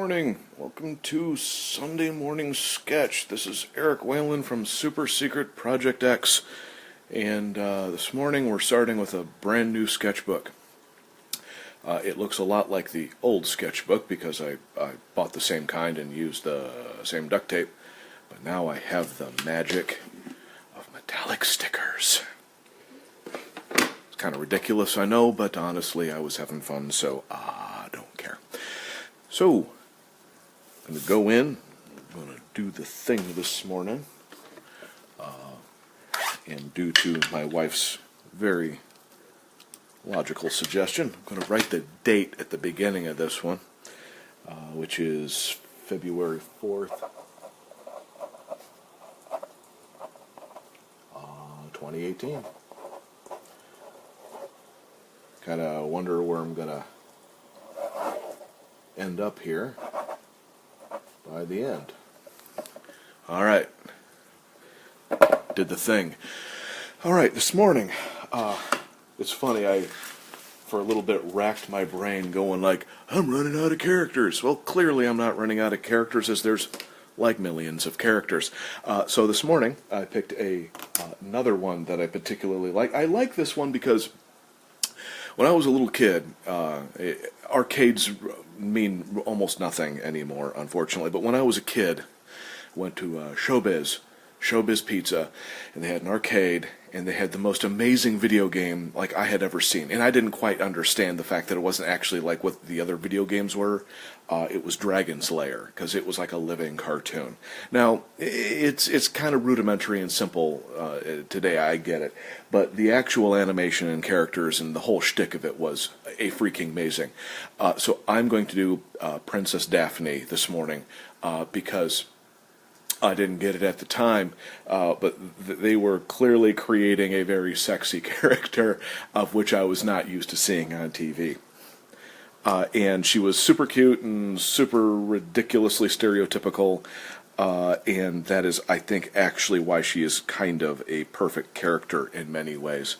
morning. Welcome to Sunday Morning Sketch. This is Eric Whalen from Super Secret Project X. And this morning we're starting with a brand new sketchbook. It looks a lot like the old sketchbook because I bought the same kind and used the same duct tape. But now I have the magic of metallic stickers. It's kind of ridiculous, I know, but honestly I was having fun, so I don't care. So, I'm going to go in, I'm going to do the thing this morning, and due to my wife's very logical suggestion, I'm going to write the date at the beginning of this one, which is February 4th, 2018. Kind of wonder where I'm going to end up here by the end. Alright. Did the thing. Alright, this morning, it's funny, I, for a little bit, racked my brain going like, I'm running out of characters. Well, clearly I'm not running out of characters, as there's like millions of characters. So this morning, I picked another one that I particularly like. I like this one because when I was a little kid, arcades mean almost nothing anymore, unfortunately. But when I was a kid, I went to Showbiz Pizza, and they had an arcade, and they had the most amazing video game like I had ever seen. And I didn't quite understand the fact that it wasn't actually like what the other video games were. It was Dragon's Lair, because it was like a living cartoon. Now, it's kind of rudimentary and simple today, I get it. But the actual animation and characters and the whole shtick of it was a freaking amazing. So I'm going to do Princess Daphne this morning, because I didn't get it at the time, but they were clearly creating a very sexy character, of which I was not used to seeing on TV. And she was super cute and super ridiculously stereotypical, and that is, I think, actually why she is kind of a perfect character in many ways,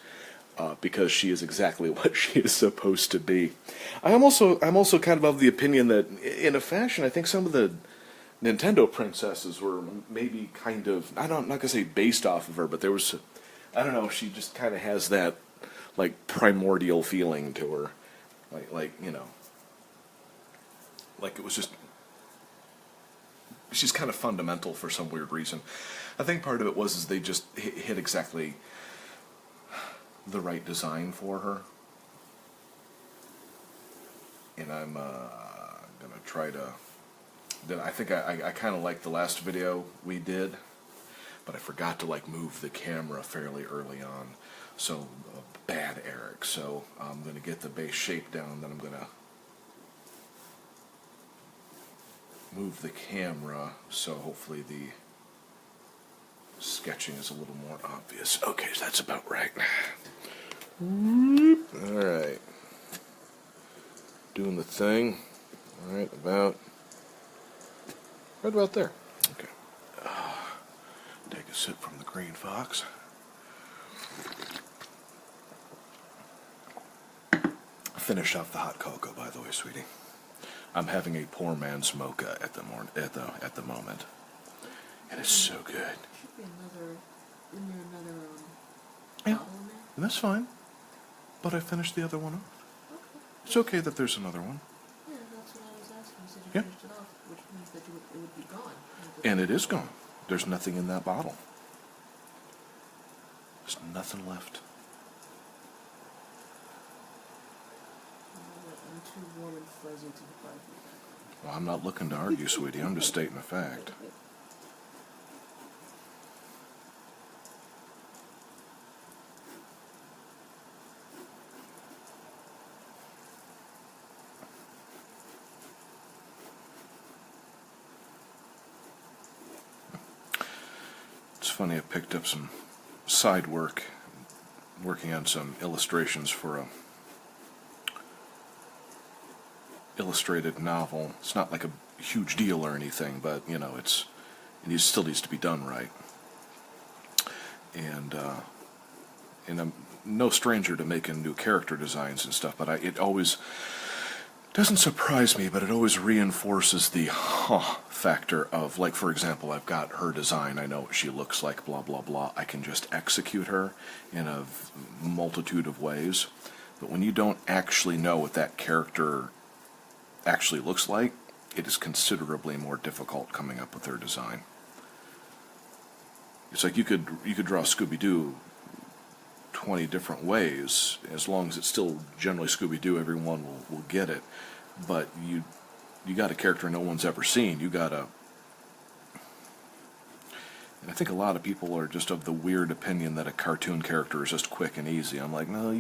because she is exactly what she is supposed to be. I'm also kind of the opinion that, in a fashion, I think some of the Nintendo princesses were maybe kind of, I'm not going to say based off of her, but there was, I don't know, she just kind of has that, like, primordial feeling to her. Like, you know, like it was just, she's kind of fundamental for some weird reason. I think part of it was they just hit exactly the right design for her. And I'm going to try to, then I think I kind of liked the last video we did, but I forgot to like move the camera fairly early on. So, bad Eric. So I'm going to get the base shape down, then I'm going to move the camera so hopefully the sketching is a little more obvious. Okay, so that's about right. Alright. Doing the thing. Alright, right about there. Okay. Take a sip from the Green Fox. Finish off the hot cocoa, by the way, sweetie. I'm having a poor man's mocha at the moment, and it's so good. Should be another Yeah, bottle in there? that's fine. But I finished the other one off. Okay. It's okay that there's another one. Yeah, that's what I was asking. You said you Yeah. finished it off, which means that it would be gone. And it is gone. There's nothing in that bottle. There's nothing left. I'm too warm and fuzzy to fight with that. Well, I'm not looking to argue, sweetie. I'm just stating a fact. It's funny, I picked up some side work, working on some illustrations for a illustrated novel. It's not like a huge deal or anything, but you know, it still needs to be done right. And I'm no stranger to making new character designs and stuff, but it always Doesn't surprise me, but it always reinforces the factor of, like, for example, I've got her design, I know what she looks like, blah, blah, blah. I can just execute her in a multitude of ways. But when you don't actually know what that character actually looks like, it is considerably more difficult coming up with their design. It's like you could draw Scooby-Doo 20 different ways. As long as it's still generally Scooby-Doo, everyone will get it. But you got a character no one's ever seen. You got a... And I think a lot of people are just of the weird opinion that a cartoon character is just quick and easy. I'm like, no,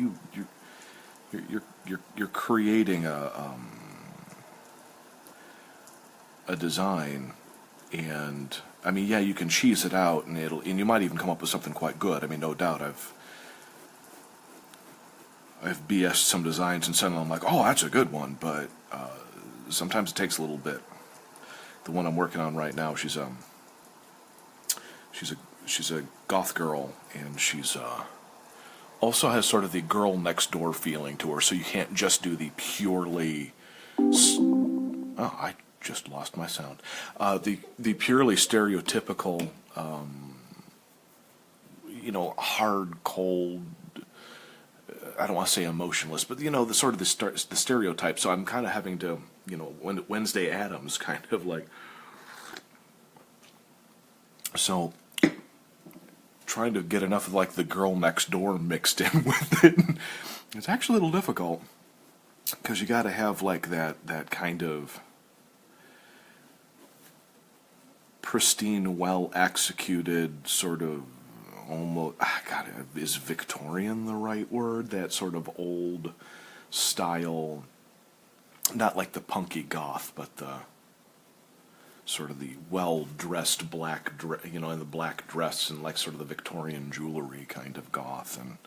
you're creating a design, and I mean, yeah, you can cheese it out, and you might even come up with something quite good. I mean, no doubt, I've BS'd some designs and suddenly I'm like, oh, that's a good one, but sometimes it takes a little bit. The one I'm working on right now, she's a goth girl, and she's also has sort of the girl next door feeling to her, so you can't just do the purely I just lost my sound. The purely stereotypical, hard, cold, I don't want to say emotionless, but the sort of the stereotype. So I'm kind of having to, Wednesday Addams kind of like. So trying to get enough of like the girl next door mixed in with it, it's actually a little difficult because you got to have like that kind of pristine, well executed sort of. Almost, God, is Victorian the right word? That sort of old style, not like the punky goth, but the sort of the well-dressed black, in the black dress and like sort of the Victorian jewelry kind of goth, and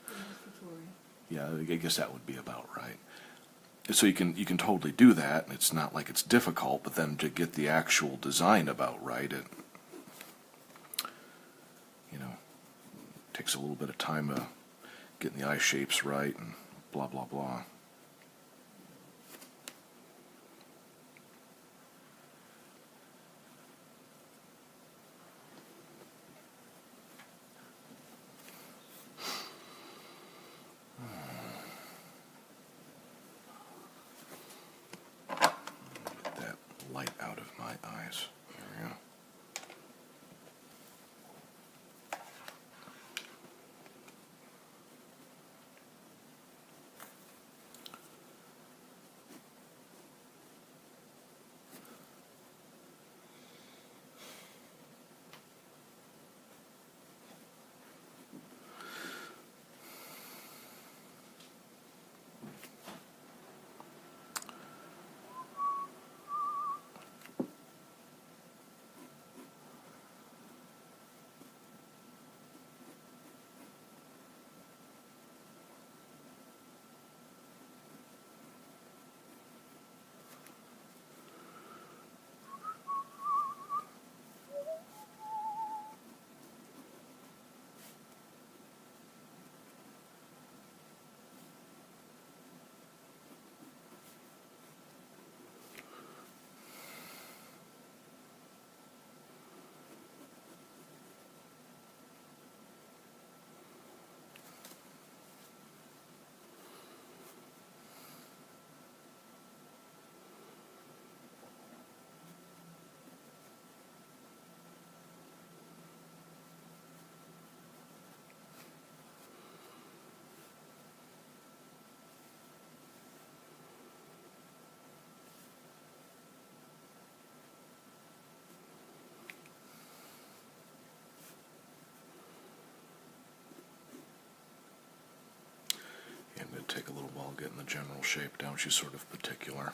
yeah, I guess that would be about right. So you can totally do that, and it's not like it's difficult, but then to get the actual design about right, it takes a little bit of time getting the eye shapes right and blah, blah, blah. Get that light out of my eyes. There we go. I'm going to take a little while getting the general shape down. She's sort of particular.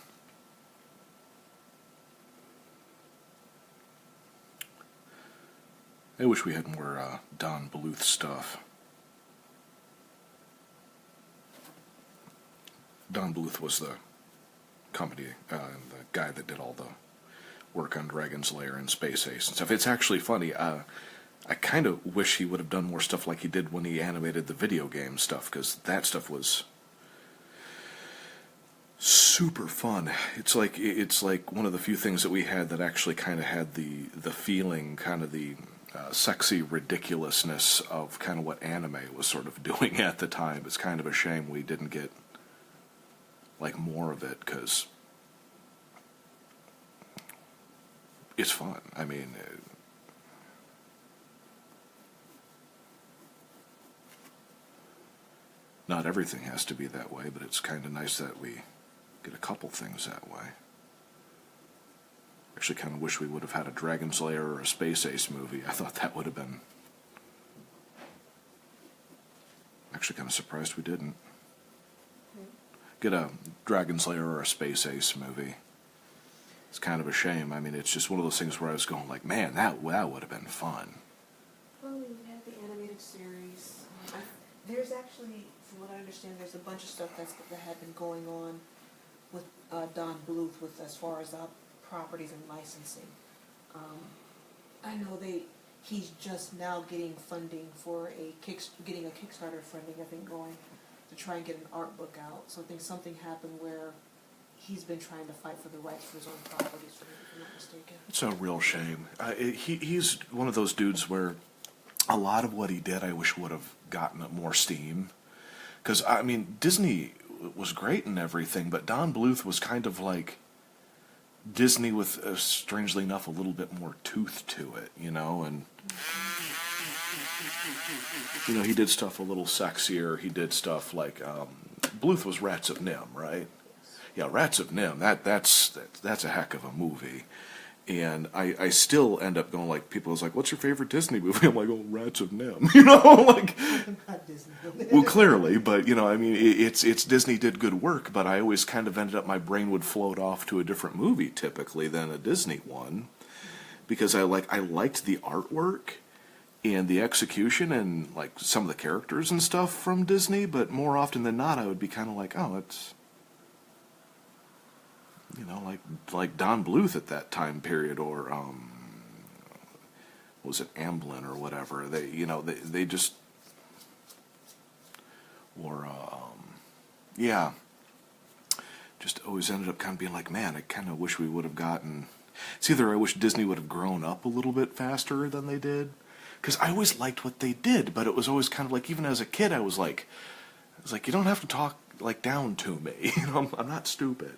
I wish we had more Don Bluth stuff. Don Bluth was the company, the guy that did all the work on Dragon's Lair and Space Ace and stuff. It's actually funny. I kind of wish he would have done more stuff like he did when he animated the video game stuff, because that stuff was super fun. It's like one of the few things that we had that actually kind of had the feeling, kind of the sexy ridiculousness of kind of what anime was sort of doing at the time. It's kind of a shame we didn't get like more of it, because it's fun. I mean, not everything has to be that way, but it's kind of nice that we get a couple things that way. Actually, kind of wish we would have had a Dragon's Lair or a Space Ace movie. I thought that would have been. Actually, kind of surprised we didn't get a Dragon's Lair or a Space Ace movie. It's kind of a shame. I mean, it's just one of those things where I was going like, man, that would have been fun. Well, we had the animated series. There's actually, from what I understand, there's a bunch of stuff that had been going on with Don Bluth with as far as properties and licensing. I know he's just now getting funding for getting a Kickstarter funding, I think, going to try and get an art book out. So I think something happened where he's been trying to fight for the rights for his own properties, if I'm not mistaken. It's a real shame. He's one of those dudes where a lot of what he did I wish would have gotten more steam. Because, I mean, Disney was great and everything, but Don Bluth was kind of like Disney with, strangely enough, a little bit more tooth to it, you know? And, you know, he did stuff a little sexier. He did stuff like, Bluth was Rats of Nim, right? Yeah, Rats of Nim, that's a heck of a movie. And I still end up going, like, people was like, what's your favorite Disney movie? I'm like, oh, Rats of Nim, you know, like, Not Disney. well, clearly, but, you know, I mean, it's Disney did good work, but I always kind of ended up, my brain would float off to a different movie, typically, than a Disney one, because I liked the artwork and the execution and, like, some of the characters and stuff from Disney, but more often than not, I would be kind of like, oh, it's, you know, like Don Bluth at that time period, or what was it, Amblin or whatever. They, you know, they just, or yeah, just always ended up kind of being like, man, I kind of wish we would have gotten. It's either I wish Disney would have grown up a little bit faster than they did, because I always liked what they did, but it was always kind of like, even as a kid, I was like, you don't have to talk like down to me. You know, I'm not stupid.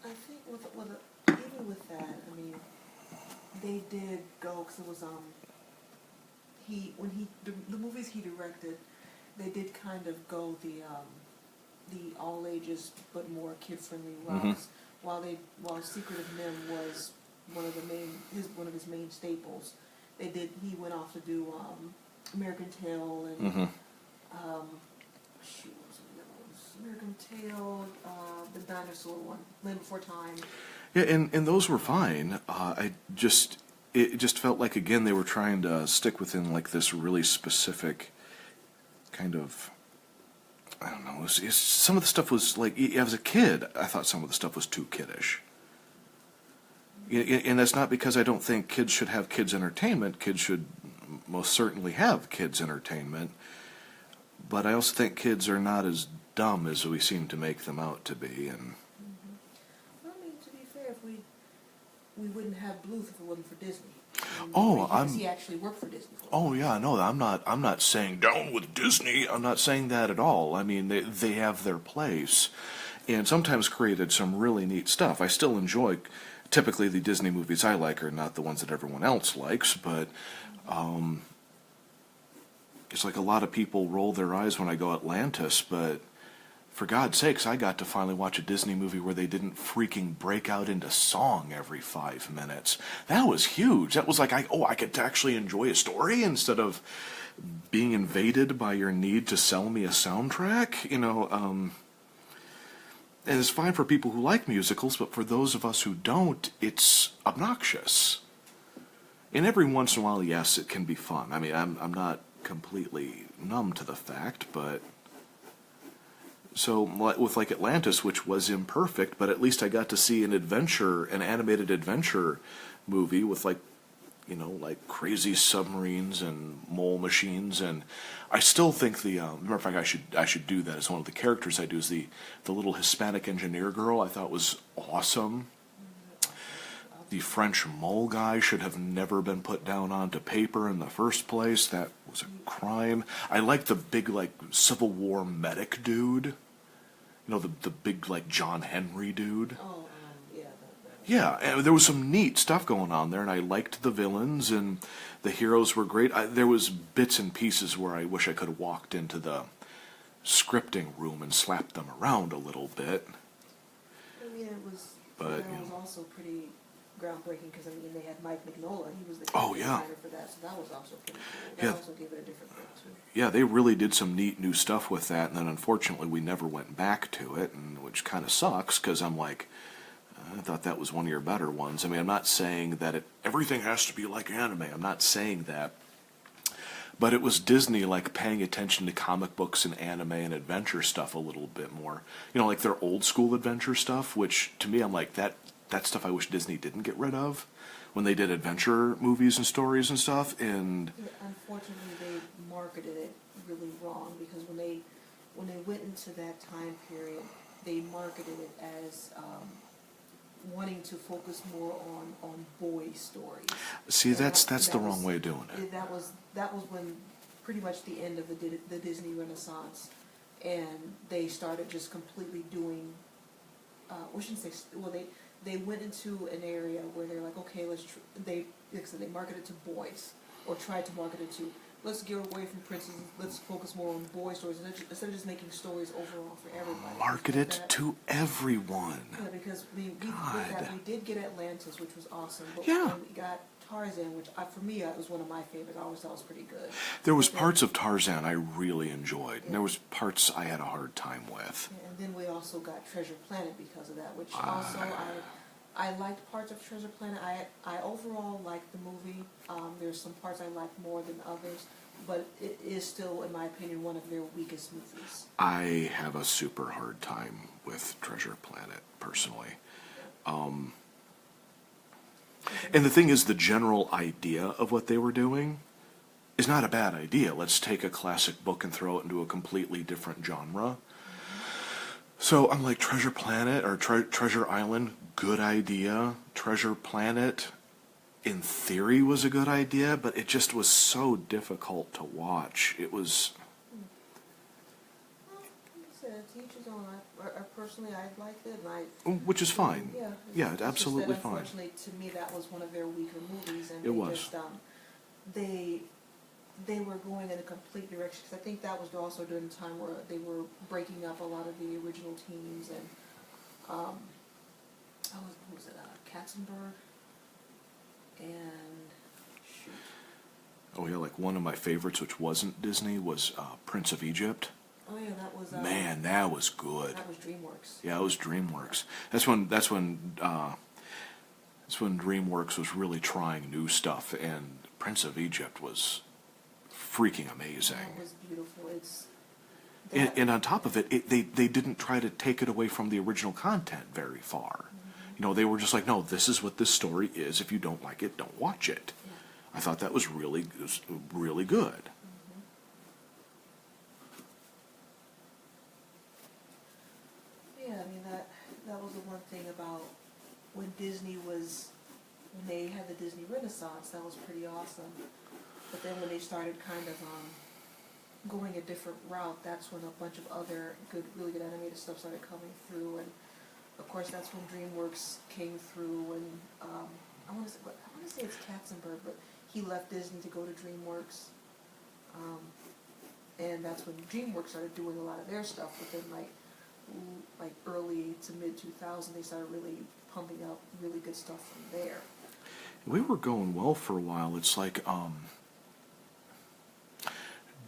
I think even with that, I mean, they did go, because it was the movies he directed, they did kind of go the all ages but more kid friendly routes. Mm-hmm. While Secret of Nim was one of his main staples, he went off to do American Tail and Mm-hmm. shoot, what was the other ones? American Tail, the dinosaur one, Land Before Time. Yeah, and those were fine. It just felt like, again, they were trying to stick within like this really specific kind of, I don't know, some of the stuff was like, as a kid, I thought some of the stuff was too kiddish. And that's not because I don't think kids should have kids' entertainment. Kids should most certainly have kids' entertainment. But I also think kids are not as dumb as we seem to make them out to be. And Well, I mean, to be fair, if we wouldn't have Bluth if it wasn't for Disney. He actually worked for Disney. Oh yeah, no, I'm not saying down with Disney. I'm not saying that at all. I mean, they have their place, and sometimes created some really neat stuff. I still enjoy. Typically, the Disney movies I like are not the ones that everyone else likes, but it's like a lot of people roll their eyes when I go Atlantis, but for God's sakes, I got to finally watch a Disney movie where they didn't freaking break out into song every 5 minutes. That was huge. That was like, I get to actually enjoy a story instead of being invaded by your need to sell me a soundtrack. You know, and it's fine for people who like musicals, but for those of us who don't, it's obnoxious. And every once in a while, yes, it can be fun. I mean, I'm not completely numb to the fact, but so with like Atlantis, which was imperfect, but at least I got to see an animated adventure movie with like you know, like crazy submarines and mole machines, and I still think matter of fact, I should do that as one of the characters I do is the little Hispanic engineer girl. I thought was awesome. The French mole guy should have never been put down onto paper in the first place. That was a crime. I like the big, like, Civil War medic dude. You know, the big, like, John Henry dude. Oh, yeah. Yeah, and there was some neat stuff going on there, and I liked the villains, and the heroes were great. There was bits and pieces where I wish I could have walked into the scripting room and slapped them around a little bit. I mean, it was, But, that you was know. also pretty groundbreaking because, I mean, they had Mike Mignola. He was the Oh, character yeah. designer for that, so that was also pretty cool. That Yeah. also gave it a different look, too. Yeah, they really did some neat new stuff with that, and then unfortunately we never went back to it, and which kind of sucks because I'm like, I thought that was one of your better ones. I mean, I'm not saying that everything has to be like anime. I'm not saying that, but it was Disney like paying attention to comic books and anime and adventure stuff a little bit more. You know, like their old school adventure stuff, which to me I'm like that stuff I wish Disney didn't get rid of when they did adventure movies and stories and stuff. And Yeah, unfortunately, they marketed it really wrong because when they went into that time period, they marketed it as wanting to focus more on boy stories. see, And that's that the wrong was- way of doing it. That was when pretty much the end of the Disney Renaissance, and they started just completely doing. We shouldn't say well they went into an area where they're like, okay, like I said, they marketed to boys or tried to market it to. Let's get away from princesses. Let's focus more on boy stories instead of just making stories overall for everybody. Market Like it that. to everyone. Yeah, because with God. that, we did get Atlantis, which was awesome. But Yeah. when we got Tarzan, which for me was one of my favorites. I always thought was pretty good. There was But parts of Tarzan I really enjoyed, and there was parts I had a hard time with. then, and then we also got Treasure Planet because of that, which also I liked parts of Treasure Planet. I overall liked the movie. There's some parts I liked more than others, but it is still, in my opinion, one of their weakest movies. I have a super hard time with Treasure Planet, personally. And the thing is, the general idea of what they were doing is not a bad idea. Let's take a classic book and throw it into a completely different genre. So I'm like, Treasure Planet or Treasure Island, good idea. Treasure Planet, in theory, was a good idea, but it just was so difficult to watch. It was... Well, like I said, to each his own. Personally, I liked it, and Which is fine. Yeah, Yeah, it's just absolutely that, fine. unfortunately, to me, that was one of their weaker movies, and It was. just they were going in a complete direction. Because I think that was also during the time where they were breaking up a lot of the original teams, and who was it? Katzenberg and shoot. Oh yeah, like one of my favorites, which wasn't Disney, was Prince of Egypt. Oh yeah, that was Man, that was good. that was DreamWorks. Yeah, it was DreamWorks. That's when DreamWorks was really trying new stuff, and Prince of Egypt was freaking That amazing. was beautiful. It's And on top of it, they didn't try to take it away from the original content very far. You know, they were just like, no, this is what this story is. If you don't like it, don't watch it. I thought that was really good. Yeah, I mean that was the one thing about when they had the Disney Renaissance, that was pretty awesome. But then when they started kind of going a different route, that's when a bunch of other really good animated stuff started coming through, and of course that's when DreamWorks came through, and I want to say it's Katzenberg, but he left Disney to go to DreamWorks, and that's when DreamWorks started doing a lot of their stuff within like early to mid 2000. They started really pumping out really good stuff from there. We were going well for a while. It's like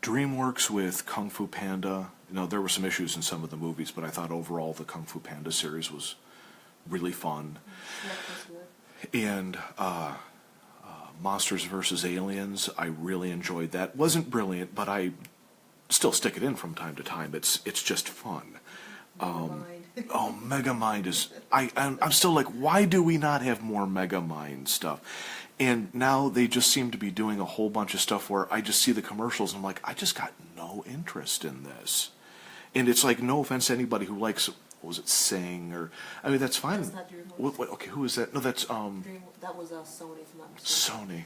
DreamWorks with Kung Fu Panda. You know, there were some issues in some of the movies, but I thought overall the Kung Fu Panda series was really fun. That was good. And Monsters vs. Aliens, I really enjoyed that. Wasn't brilliant, but I still stick it in from time to time. It's just fun. Nevermind. Oh, Megamind is... I'm still like, why do we not have more Megamind stuff? And now they just seem to be doing a whole bunch of stuff where I just see the commercials and I'm like, I just got no interest in this. And it's like, no offense to anybody who likes, what was it, Sing, or... I mean, that's fine. That's not DreamWorks. Okay, who is that? No, that's That was Sony, if I'm not mistaken. Sony.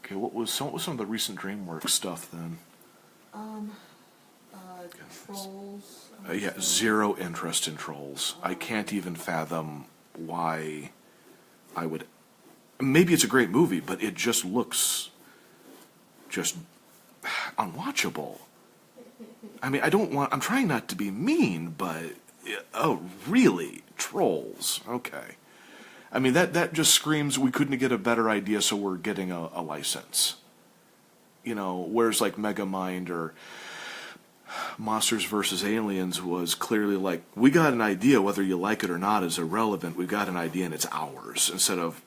Okay, what was some of the recent DreamWorks stuff then? Trolls. Yeah, zero interest in Trolls. I can't even fathom why I would... Maybe it's a great movie, but it just looks just unwatchable. I mean, I'm trying not to be mean, but, oh, really? Trolls? Okay. I mean, that just screams we couldn't get a better idea, so we're getting a license. You know, whereas like Megamind or Monsters vs. Aliens was clearly like, we got an idea, whether you like it or not is irrelevant. We've got an idea and it's ours. Instead of,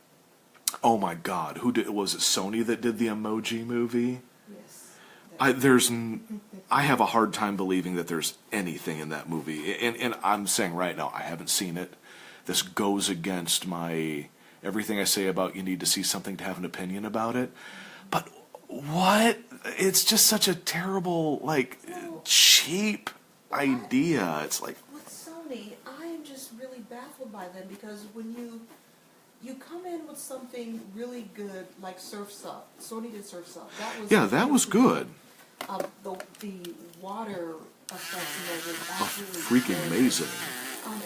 oh my God, was it Sony that did the Emoji Movie? Yes. I have a hard time believing that there's anything in that movie. And I'm saying right now, I haven't seen it. This goes against everything I say about you need to see something to have an opinion about it. But what? It's just such a terrible, like, cheap idea. It's like... With Sony, I am just really baffled by them because when you come in with something really good like Surf's Up. Sony did Surf's Up. That was good. The water effects and everything was absolutely Freaking amazing.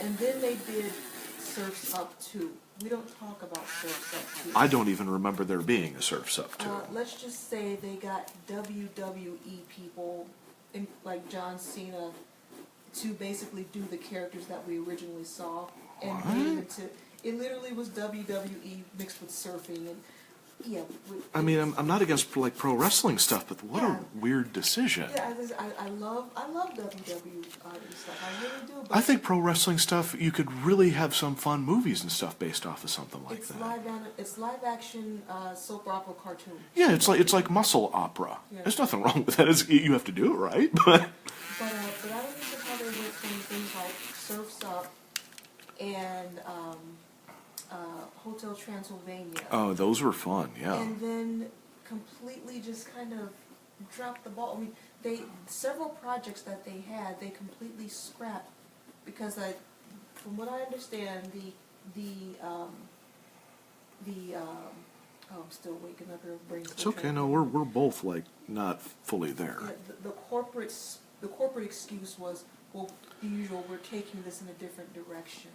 And then they did Surf's Up 2. We don't talk about Surf's Up 2. I don't even remember there being a Surf's Up 2. Let's just say they got WWE people, like John Cena, to basically do the characters that we originally saw. And made it literally was WWE mixed with surfing. And yeah. I mean, I'm not against like pro wrestling stuff, but what a weird decision. Yeah, I love WWE stuff. I really do. But I think pro wrestling stuff, you could really have some fun movies and stuff based off of something like that. It's live action soap opera cartoon. Yeah, it's like muscle opera. Yeah. There's nothing wrong with that. You have to do it right, but But I don't think how they went from things like Surf's Up and Hotel Transylvania. oh, those were fun. Yeah. And then completely just kind of dropped the ball. I mean, several projects that they had, they completely scrapped because from what I understand, I'm still waking up here. Brain's It's okay. No, we're both like not fully there. Yeah, the corporate excuse was, well, the usual, we're taking this in a different direction.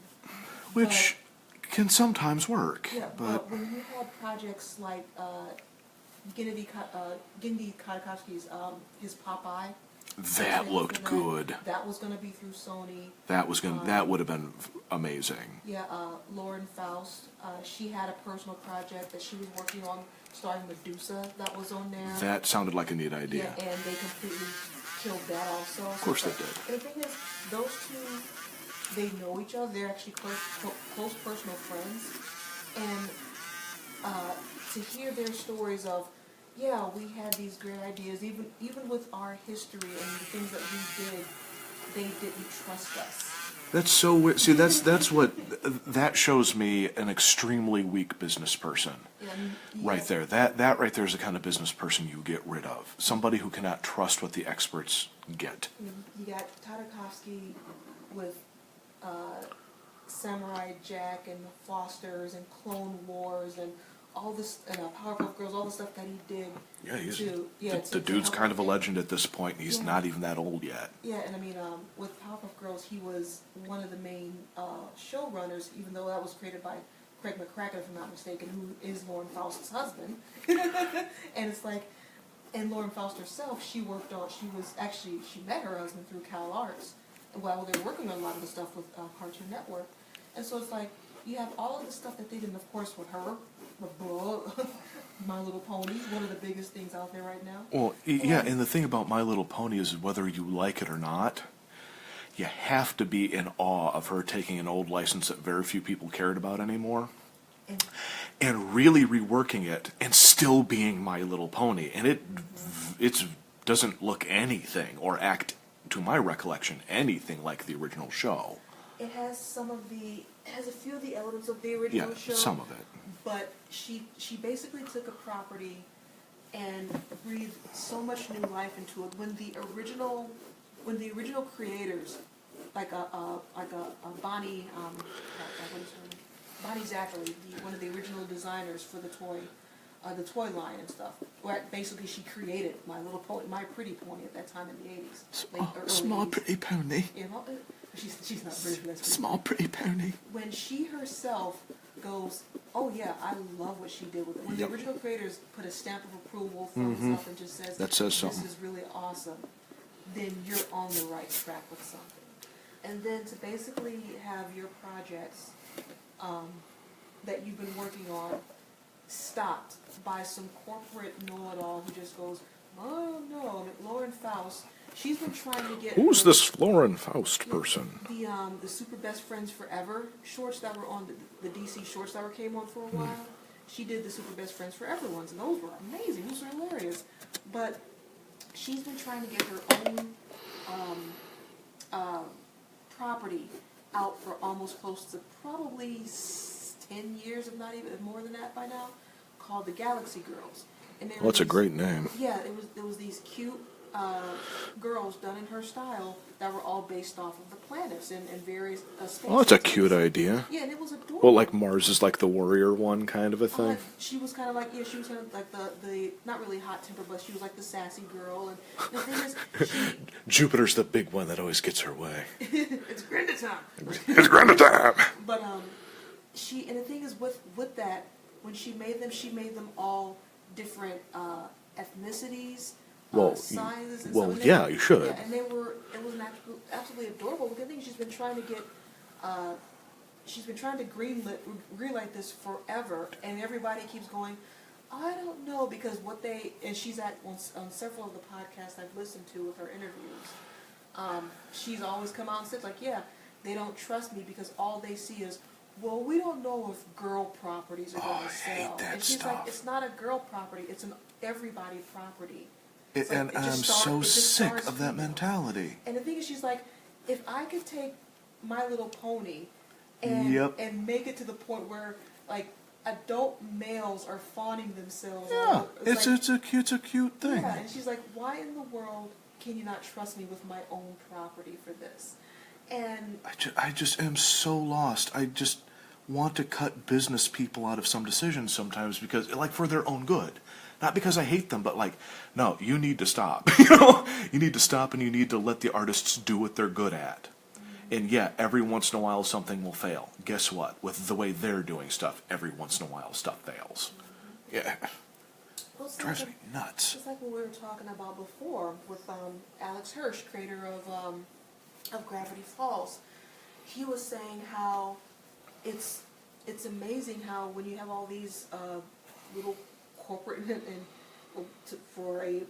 Which can sometimes work. Yeah, but when you had projects like Gennady Tartakovsky's his Popeye. That looked good. That was going to be through Sony. That would have been amazing. Yeah, Lauren Faust. She had a personal project that she was working on, starring Medusa. That was on there. That sounded like a neat idea. Yeah, and they completely killed that also. Of course they did. And the thing is, those two, they know each other. They're actually close personal friends. And to hear their stories of, yeah, we had these great ideas, even with our history and the things that we did, they didn't trust us. That's so weird. See, that's what that shows me an extremely weak business person. Right there. That right there is the kind of business person you get rid of. Somebody who cannot trust what the experts get. You got Tartakovsky with Samurai Jack and the Fosters and Clone Wars and all this, and Powerpuff Girls, all the stuff that he did. Yeah, the dude's kind of a legend at this point, and he's not even that old yet. Yeah, and I mean, with Powerpuff Girls, he was one of the main showrunners, even though that was created by Craig McCracken, if I'm not mistaken, who is Lauren Faust's husband. And it's like, and Lauren Faust herself, she met her husband through Cal Arts while they were working on a lot of the stuff with Cartoon Network. And so it's like, you have all of the stuff that they did, and of course with her, My Little Pony, one of the biggest things out there right now. Well, yeah, and the thing about My Little Pony is whether you like it or not, you have to be in awe of her taking an old license that very few people cared about anymore and really reworking it and still being My Little Pony. And it doesn't look anything or act, to my recollection, anything like the original show. It has a few of the elements of the original Yeah, show. some of it. But she basically took a property and breathed so much new life into it. When the original creators, like a Bonnie, what is her name? Bonnie Zachary, one of the original designers for the toy line and stuff. Where basically she created My Pretty Pony at that time in the 80s. Small pretty pony. Yeah, well, she's not pretty, but that's pretty. Small pretty pony. When she herself goes, oh yeah, I love what she did with it. When Yep. the original creators put a stamp of approval for stuff and just says, That says something. this is really awesome, then you're on the right track with something. And then to basically have your projects that you've been working on stopped by some corporate know-it-all who just goes, oh no, I mean, Lauren Faust, she's been trying to get Who's her- this Lauren Faust person? the Super Best Friends Forever shorts that were on the DC shorts that came on for a while. She did the Super Best Friends Forever ones, and those were amazing. Those were hilarious. But she's been trying to get her own property out for almost close to probably 10 years, if not even more than that by now, called the Galaxy Girls. And they were Well, that's a these- great name. Yeah, it was these cute girls done in her style that were all based off of the planets and various space. Oh, that's a systems. cute idea. Yeah, and it was adorable. Well, like Mars is like the warrior one kind of a thing. She was kind of like, she was kind of like the not really hot temper, but she was like the sassy girl. And the thing is, Jupiter's the big one that always gets her way. it's Greta time. It's Greta time! But and the thing is with that, when she made them all different ethnicities, sizes. And well, stuff. And yeah, you should. Yeah, and it was an absolutely adorable. The good thing, she's been trying to greenlight this forever, and everybody keeps going, I don't know, because she's on several of the podcasts I've listened to with her interviews. She's always come out and said, like, yeah, they don't trust me because all they see is, well, we don't know if girl properties are going to sell. I hate that and she's stuff. like, it's not a girl property, it's an everybody property. And It I'm just so it just sick stars of that females. mentality. And the thing is, she's like, if I could take My Little Pony and Yep. and make it to the point where like adult males are fawning themselves. Yeah, it's like, it's a cute thing. yeah, and she's like, why in the world can you not trust me with my own property for this? And I just am so lost. I just want to cut business people out of some decisions sometimes because, like, for their own good. Not because I hate them, but like, no, you need to stop. You need to stop, and you need to let the artists do what they're good at. And yeah, every once in a while something will fail. Guess what? With the way they're doing stuff, every once in a while stuff fails. Yeah, well, it's drives like, me nuts. just like what we were talking about before with Alex Hirsch, creator of Gravity Falls. He was saying how it's amazing how when you have all these little corporate for a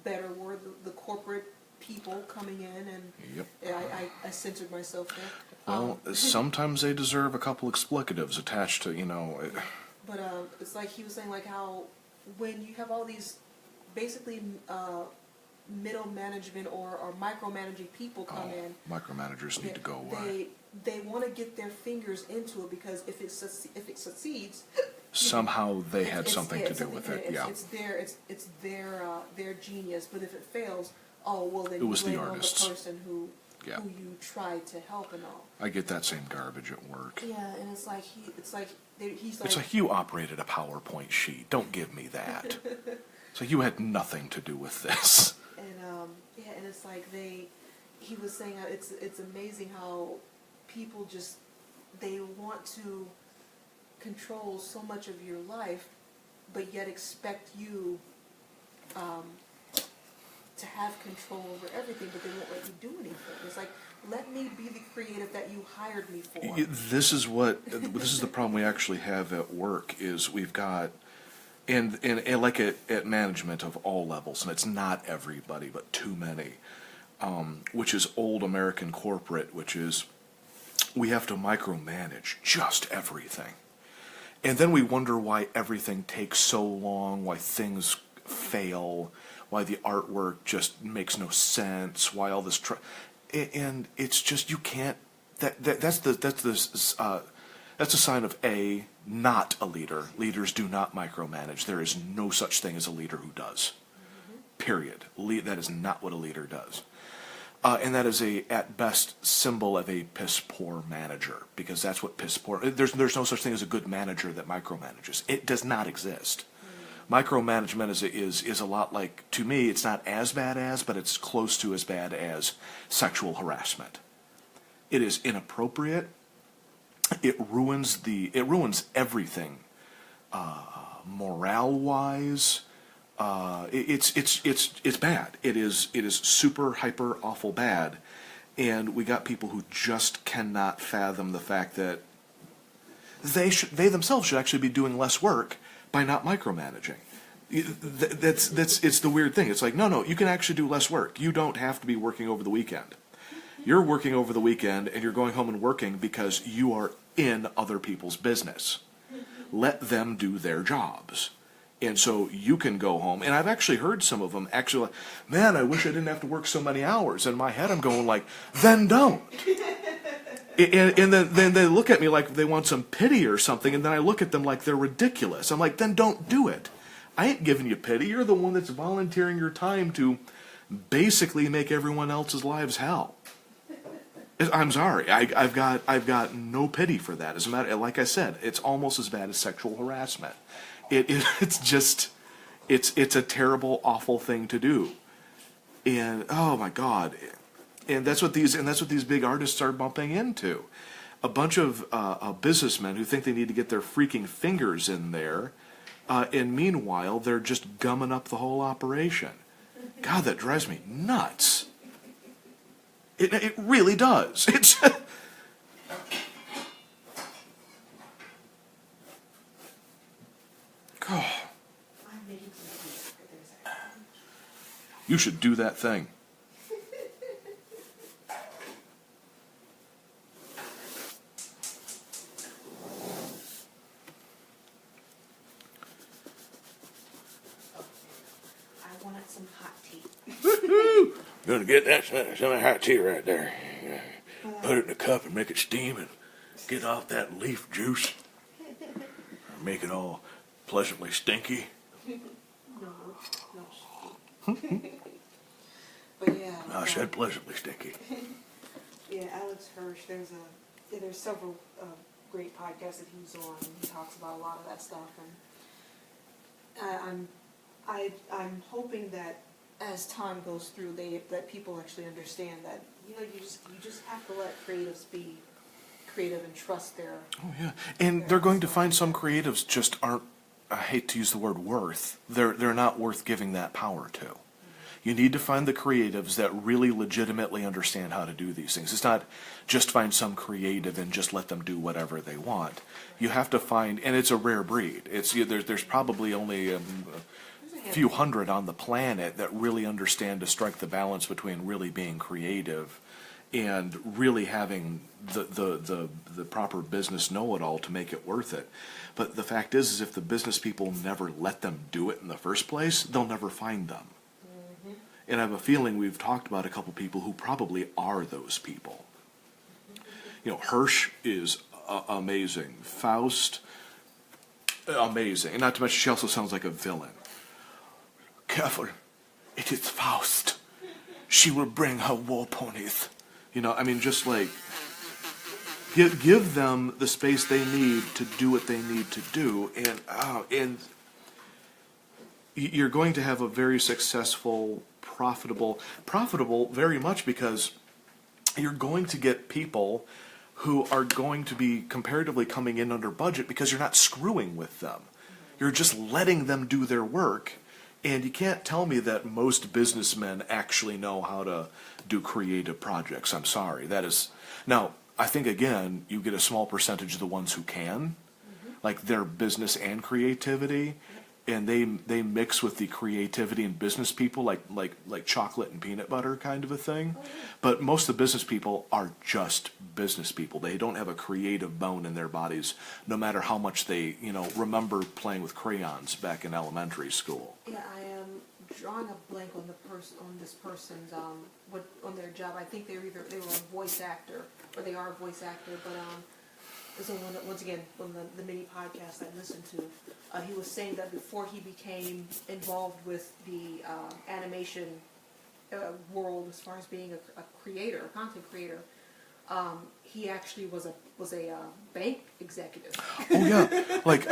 better word, the corporate people coming in, and Yep. I censored myself there. Well, sometimes they deserve a couple explicatives attached to, But it's like he was saying, like how when you have all these basically middle management or micromanaging people come in, micromanagers need to go away. They want to get their fingers into it because if it succeeds, Somehow they had it's- something yeah, to do with it. it's- Yeah. It's their genius. But if it fails, oh well, then It was you the blame on artists. the person who Yeah. you tried to help and all. I get that same garbage at work. Yeah, and it's like he's like It's like, you operated a PowerPoint sheet. Don't give me that. So you had nothing to do with this. and yeah, and it's like he was saying how it's amazing how people just they want to control so much of your life, but yet expect you to have control over everything, but they won't let you do anything. It's like, let me be the creative that you hired me for. This is the problem we actually have at work is we've got, and like at management of all levels, and it's not everybody, but too many, which is old American corporate, which is we have to micromanage just everything. And then we wonder why everything takes so long, why things fail, why the artwork just makes no sense, why all this... and it's just, you can't that's a sign of not a leader. Leaders do not micromanage. There is no such thing as a leader who does. Period. That is not what a leader does. And that is at best, symbol of a piss poor manager, because that's what piss poor. There's no such thing as a good manager that micromanages. It does not exist. Micromanagement is a lot like, to me, it's not as bad as, but it's close to as bad as sexual harassment. It is inappropriate. It ruins everything, morale wise. It's bad. It is super hyper awful bad, and we got people who just cannot fathom the fact that they themselves should actually be doing less work by not micromanaging. It's the weird thing. It's like, no, you can actually do less work. You don't have to be working over the weekend. You're working over the weekend and you're going home and working because you are in other people's business. Let them do their jobs. And so you can go home. And I've actually heard some of them actually like, man, I wish I didn't have to work so many hours. In my head I'm going like, then don't. And then they look at me like they want some pity or something, and then I look at them like they're ridiculous. I'm like, then don't do it. I ain't giving you pity. You're the one that's volunteering your time to basically make everyone else's lives hell. I'm sorry. I've got no pity for that. As a matter, like I said, it's almost as bad as sexual harassment. It's a terrible, awful thing to do. And oh my God. And that's what these big artists are bumping into. A bunch of businessmen who think they need to get their freaking fingers in there, and meanwhile they're just gumming up the whole operation. God, that drives me nuts. It really does. It's God. I'm making some tea for this. You should do that thing. I wanted some hot tea. Woo-hoo! Gonna get that some hot tea right there. Put it in a cup and make it steam and get off that leaf juice. Make it all pleasantly stinky. No. But yeah. I said pleasantly stinky. Yeah, Alex Hirsch. There's several great podcasts that he's on. And he talks about a lot of that stuff, and I'm hoping that as time goes through, that people actually understand that you just have to let creatives be creative and trust their. Oh yeah, and they're going to find some creatives just aren't. I hate to use the word worth. They're not worth giving that power to. You need to find the creatives that really legitimately understand how to do these things. It's not just find some creative and just let them do whatever they want. You have to find, and it's a rare breed. There's probably only a few hundred on the planet that really understand to strike the balance between really being creative and really having the proper business know-it-all to make it worth it. But the fact is if the business people never let them do it in the first place, they'll never find them. And I have a feeling we've talked about a couple people who probably are those people. Hirsch is amazing. Faust, amazing. And not to mention, she also sounds like a villain. Careful, it is Faust. She will bring her war ponies. Just like, give them the space they need to do what they need to do. And you're going to have a very successful, profitable very much because you're going to get people who are going to be comparatively coming in under budget because you're not screwing with them. You're just letting them do their work. And you can't tell me that most businessmen actually know how to do creative projects. I'm sorry. Now, I think, again, you get a small percentage of the ones who can, like their business and creativity, and they mix with the creativity and business people like chocolate and peanut butter kind of a thing. But most of the business people are just business people. They don't have a creative bone in their bodies, no matter how much they remember playing with crayons back in elementary school. Yeah, I am drawing a blank on this person's on their job. I think they were a voice actor or they are a voice actor, but so once again, on the mini podcast I listened to, he was saying that before he became involved with the animation world, as far as being a creator, a content creator, he actually was a bank executive. Oh yeah, like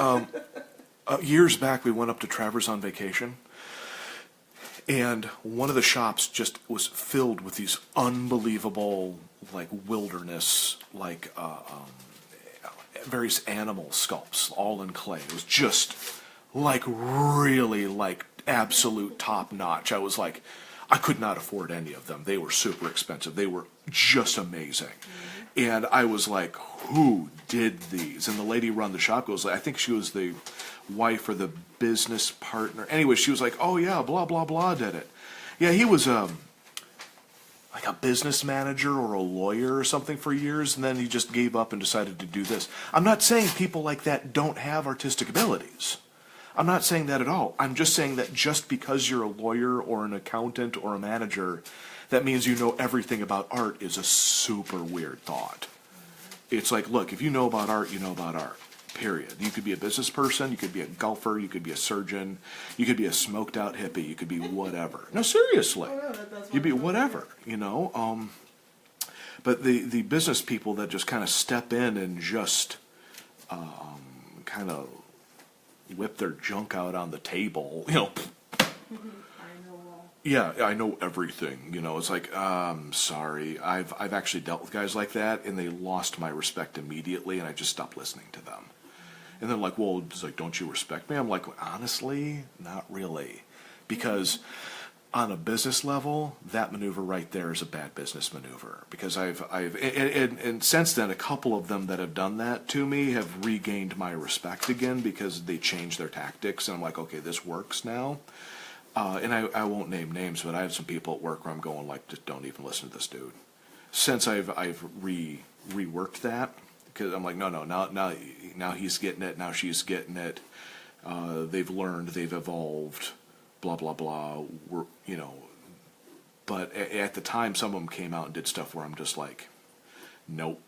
years back we went up to Travers on vacation, and one of the shops just was filled with these unbelievable like wilderness like various animal sculpts all in clay. It was just like really like absolute top notch. I was like, I could not afford any of them. They were super expensive. They were just amazing. And I was like, who did these? And the lady run the shop goes, I think she was the wife or the business partner. Anyway, she was like, oh yeah, blah, blah, blah did it. Yeah, he was like a business manager or a lawyer or something for years, and then he just gave up and decided to do this. I'm not saying people like that don't have artistic abilities. I'm not saying that at all. I'm just saying that just because you're a lawyer or an accountant or a manager, that means you know everything about art is a super weird thought. It's like, look, if you know about art, you know about art. Period. You could be a business person, you could be a golfer, you could be a surgeon, you could be a smoked out hippie, you could be whatever. No, seriously. You'd be whatever, you know. But the business people that just kind of step in and just kind of whip their junk out on the table, you know. Yeah, I know everything. You know, it's like, sorry. I've actually dealt with guys like that, and they lost my respect immediately, and I just stopped listening to them. And they're like, well, it's like, don't you respect me? I'm like, honestly, not really. Because on a business level, that maneuver right there is a bad business maneuver. Because and since then, a couple of them that have done that to me have regained my respect again because they changed their tactics, and I'm like, okay, this works now. And I won't name names, but I have some people at work where I'm going like, just don't even listen to this dude. Since I've reworked that, because I'm like, no, now he's getting it, now she's getting it. They've learned, they've evolved, blah blah blah. You know, but at the time, some of them came out and did stuff where I'm just like, nope,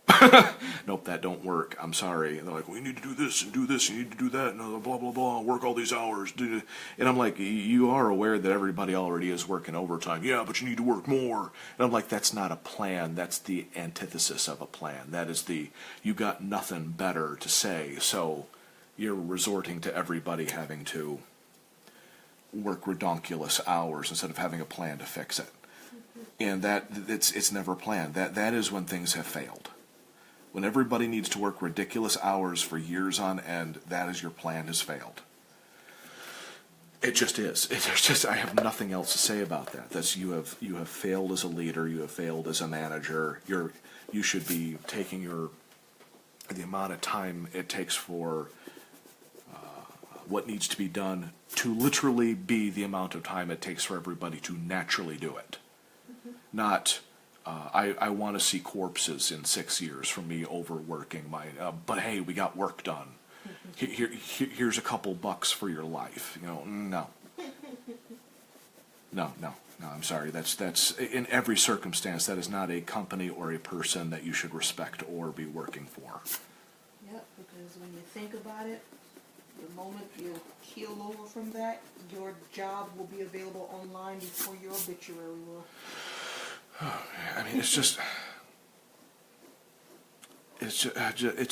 nope, that don't work. I'm sorry. And they're like, well, you need to do this and do this, and you need to do that, and blah, blah, blah, work all these hours. And I'm like, you are aware that everybody already is working overtime. Yeah, but you need to work more. And I'm like, that's not a plan. That's the antithesis of a plan. That is you got nothing better to say, so you're resorting to everybody having to work redonkulous hours instead of having a plan to fix it. And it's never planned. That is when things have failed. When everybody needs to work ridiculous hours for years on end, that is your plan has failed. It just is. I have nothing else to say about that. That's you have failed as a leader. You have failed as a manager. You should be taking the amount of time it takes for what needs to be done to literally be the amount of time it takes for everybody to naturally do it. Not, I want to see corpses in 6 years from me overworking but hey, we got work done. Here's a couple bucks for your life. You know, no, I'm sorry. That's in every circumstance, that is not a company or a person that you should respect or be working for. Yep, because when you think about it, the moment you keel over from that, your job will be available online before your obituary will. I mean, it's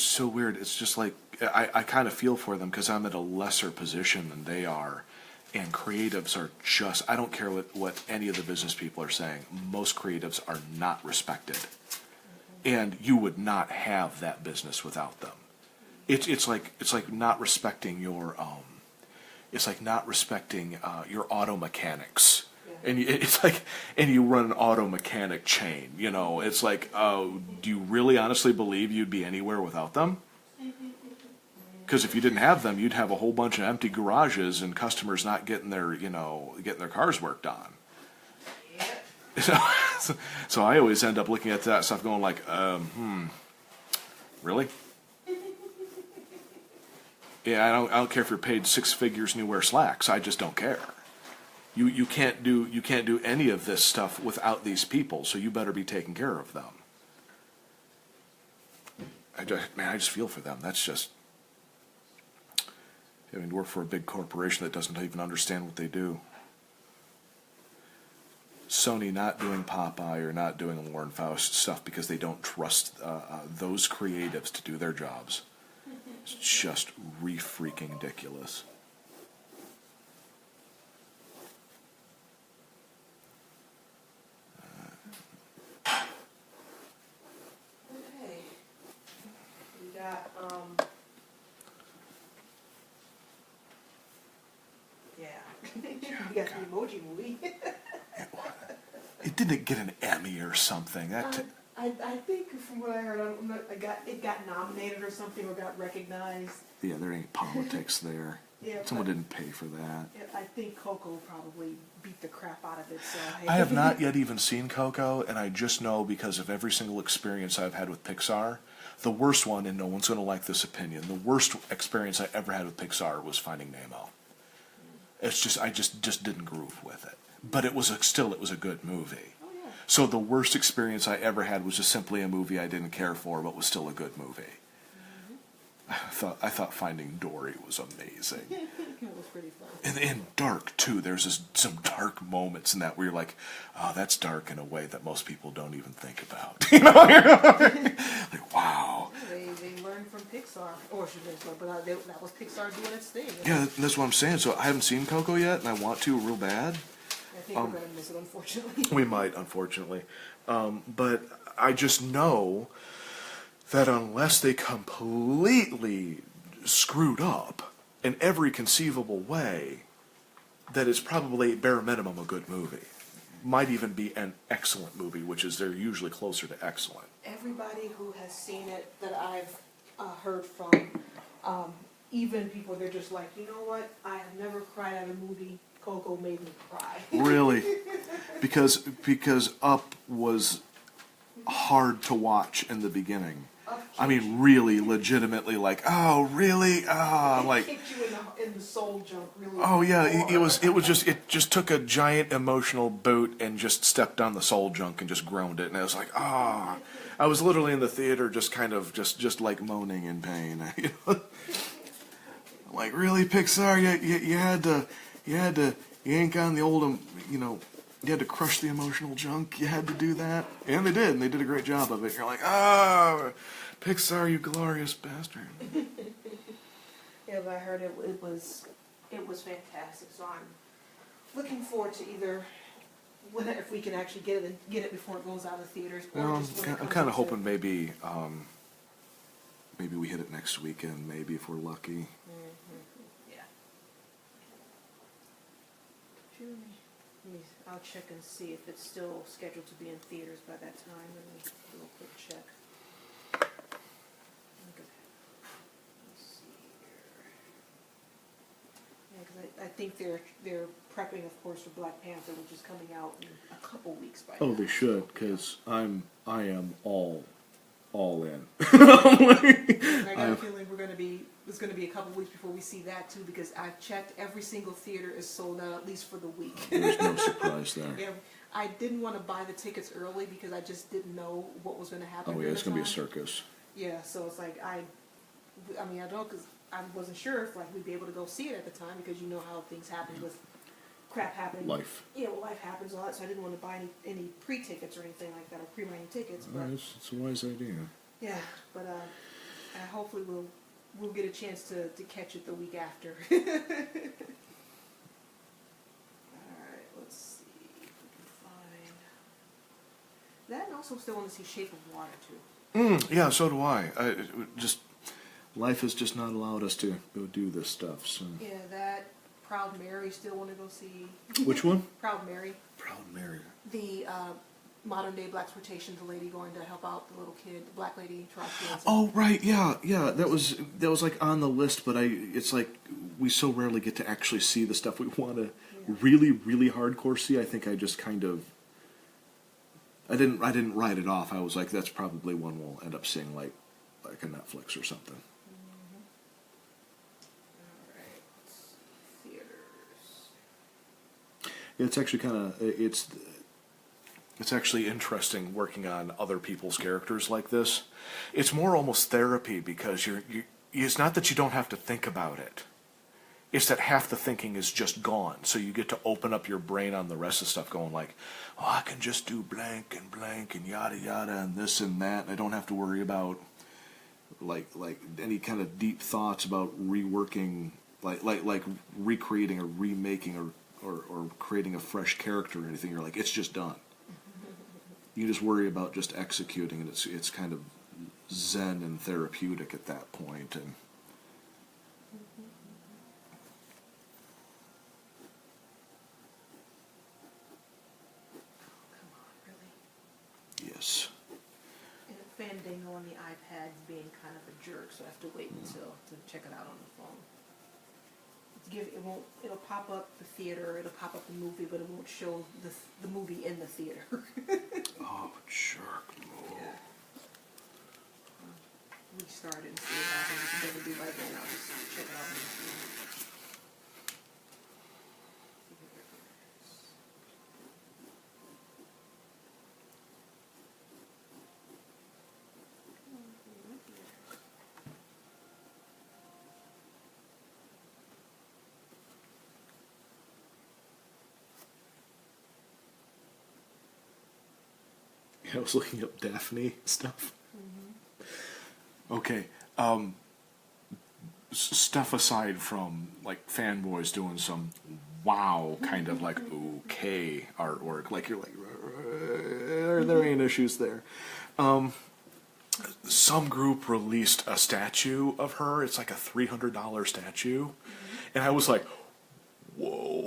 so weird. It's just like, I kind of feel for them because I'm at a lesser position than they are. And creatives are just, I don't care what any of the business people are saying, most creatives are not respected. And you would not have that business without them. It's like not respecting your auto mechanics. And you run an auto mechanic chain, you know. It's like, do you really honestly believe you'd be anywhere without them? Because if you didn't have them, you'd have a whole bunch of empty garages and customers not getting their cars worked on. So I always end up looking at that stuff going like, really? Yeah, I don't care if you're paid 6 figures and you wear slacks. I just don't care. You can't do any of this stuff without these people, so you better be taking care of them. I just feel for them. That's just having to work for a big corporation that doesn't even understand what they do. Sony not doing Popeye or not doing Lauren Faust stuff because they don't trust those creatives to do their jobs. It's just freaking ridiculous. Okay. We got, yeah. We got the Emoji Movie. It didn't get an Emmy or something. I think from what I heard, it got nominated or something or got recognized. Yeah, there ain't politics there. Yeah, Someone didn't pay for that. I think Coco probably beat the crap out of it. So I have not yet even seen Coco, and I just know because of every single experience I've had with Pixar, the worst one, and no one's going to like this opinion, the worst experience I ever had with Pixar was Finding Nemo. It's just, I just didn't groove with it. But it was a good movie. Oh, yeah. So the worst experience I ever had was just simply a movie I didn't care for, but was still a good movie. I thought Finding Dory was amazing. It was pretty fun. And dark too. There's some dark moments in that where you're like, oh, that's dark in a way that most people don't even think about. You know, like wow. They learned from Pixar, or should they? But that was Pixar doing its thing. Yeah, that's what I'm saying. So I haven't seen Coco yet, and I want to real bad. I think we're gonna miss it, unfortunately. We might, unfortunately. But I just know that unless they completely screwed up in every conceivable way, that it's probably bare minimum a good movie. Might even be an excellent movie, which is they're usually closer to excellent. Everybody who has seen it that I've heard from, even people, they're just like, you know what? I have never cried at a movie. Coco made me cry. Really? Because Up was hard to watch in the beginning. I mean, really, legitimately, like, oh, really? Ah, like, kicked you in the soul junk, really. oh yeah, it just took a giant emotional boot and just stepped on the soul junk and just groaned it, and I was like, ah, I was literally in the theater, just kind of just like moaning in pain. You know? Like, really, Pixar, you had to yank on the old, you know. You had to crush the emotional junk. You had to do that. And they did. And they did a great job of it. You're like, ah, Pixar, you glorious bastard. Yeah, but I heard it was fantastic. So I'm looking forward to either if we can actually get it before it goes out of theaters. Or Well, just when it I'm comes kind of into- hoping maybe we hit it next weekend, maybe if we're lucky. Yeah. I'll check and see if it's still scheduled to be in theaters by that time. Let me do a quick check. Okay. Let's see here. Yeah, because I think they're prepping, of course, for Black Panther, which is coming out in a couple weeks by now. Oh, they should, because I am all in. And I got a feeling it's going to be a couple weeks before we see that too, because I've checked, every single theater is sold out at least for the week. There's no surprise there. Yeah, I didn't want to buy the tickets early because I just didn't know what was going to happen. Oh yeah, it's going to be a circus. Yeah, so it's like I mean, I don't, because I wasn't sure if like we'd be able to go see it at the time, because you know how things happen with crap happening. Life. Yeah, well, life happens, all that. So I didn't want to buy any pre-tickets or anything like that, or pre-running tickets. But It's a wise idea. yeah, but hopefully we'll get a chance to catch it the week after. All right, let's see if we can find that. And also still want to see Shape of Water too. Yeah, so do I. Life has just not allowed us to go do this stuff. So. Yeah, that Proud Mary still want to go see. Which one? Proud Mary. Proud Mary. The modern day blaxploitation, the lady going to help out the little kid, the black lady tries to. Oh right, yeah. That was like on the list, but it's like we so rarely get to actually see the stuff we want to really, really hardcore see. I think I just kind of I didn't write it off. I was like, that's probably one we'll end up seeing like a Netflix or something. All right, theaters. It's actually kind of it's actually interesting working on other people's characters like this. It's more almost therapy because it's not that you don't have to think about it. It's that half the thinking is just gone. So you get to open up your brain on the rest of the stuff going like, oh, I can just do blank and yada yada and this and that. And I don't have to worry about like any kind of deep thoughts about reworking, like recreating or remaking or creating a fresh character or anything. You're like, it's just done. You just worry about just executing, and it's kind of zen and therapeutic at that point. And Come on, really? yes, And Fandango on the iPad being kind of a jerk, so I have to wait until to check it out on the phone. It'll pop up the theater, it'll pop up the movie, but it won't show the movie in the theater. oh jerk. Yeah. Restart it and see what happens. If it doesn't do right then, I'll just check it out on the phone. I was looking up Daphne stuff. Okay, stuff aside from like fanboys doing some wow kind of like okay artwork, like you're like there ain't issues there. Some group released a statue of her. It's like a $300 statue, and I was like, whoa.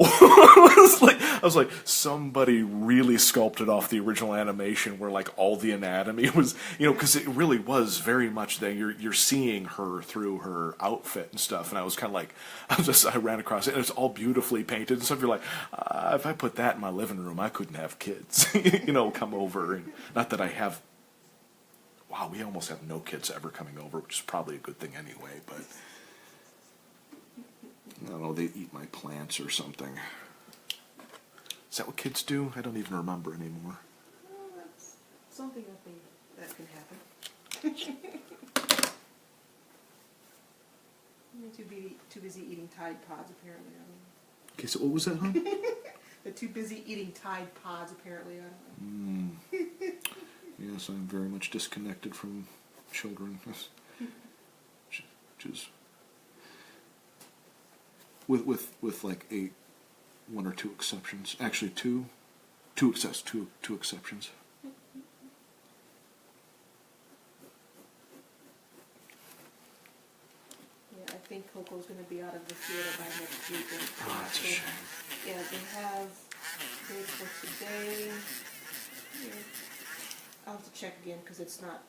I was like, somebody really sculpted off the original animation where like all the anatomy was, because it really was very much there. You're seeing her through her outfit and stuff. And I was kind of like, I ran across it and it's all beautifully painted and stuff. You're like, if I put that in my living room, I couldn't have kids, come over. And not that I have, wow, we almost have no kids ever coming over, which is probably a good thing anyway, but I don't know, they eat my plants or something. Is that what kids do? I don't even remember anymore. Well, that's something I think that can happen. They're too busy eating Tide Pods, apparently. I don't know. Okay, so what was that, hon? They're too busy eating Tide Pods, apparently. I don't know. Yes, I'm very much disconnected from children. Which is with like one or two exceptions. Actually, two exceptions. Yeah, I think Coco's going to be out of the theater by next week. Oh, that's a shame. Yeah, they have dates for today. Yeah. I'll have to check again because it's not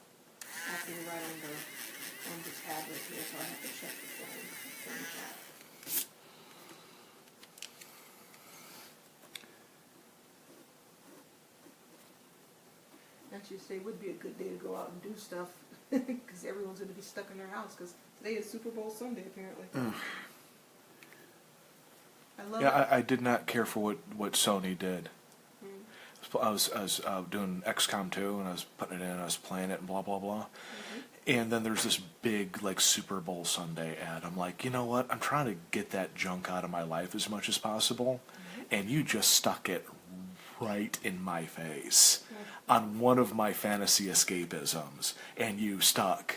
acting right on the tablet here, so I have to check the phone. I should say would be a good day to go out and do stuff because everyone's going to be stuck in their house because today is Super Bowl Sunday apparently. I love it. I did not care for what Sony did. I was doing XCOM 2 and I was putting it in, I was playing it and blah blah blah. And then there's this big like Super Bowl Sunday ad. I'm like, you know what? I'm trying to get that junk out of my life as much as possible, and you just stuck it right in my face on one of my fantasy escapisms, and you stuck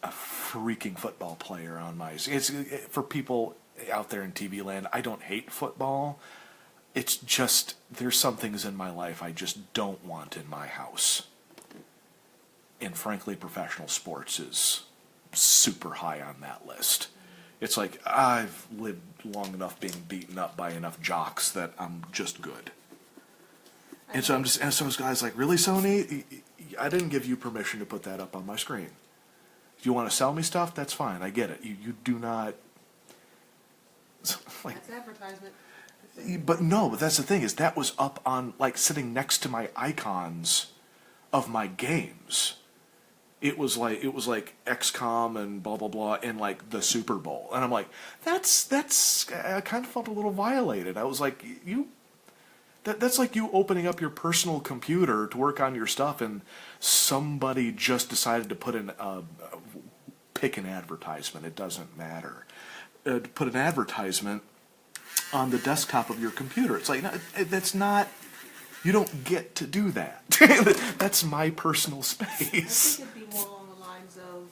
a freaking football player on my. It's for people out there in TV land. I don't hate football. It's just there's some things in my life I just don't want in my house. And frankly, professional sports is super high on that list. It's like I've lived long enough being beaten up by enough jocks that I'm just good. And so so I was like, really, Sony? I didn't give you permission to put that up on my screen. If you want to sell me stuff, that's fine. I get it. You do not. Like, That's advertisement. but that's the thing is that was up on like sitting next to my icons of my games. it was like XCOM and blah blah blah and like the Super Bowl, and I'm like, that's I kind of felt a little violated. I was like, that's like you opening up your personal computer to work on your stuff, and somebody just decided to put in pick an advertisement. It doesn't matter. To put an advertisement on the desktop of your computer. It's like, no, that's not. You don't get to do that. That's my personal I space. think it'd be more along the lines of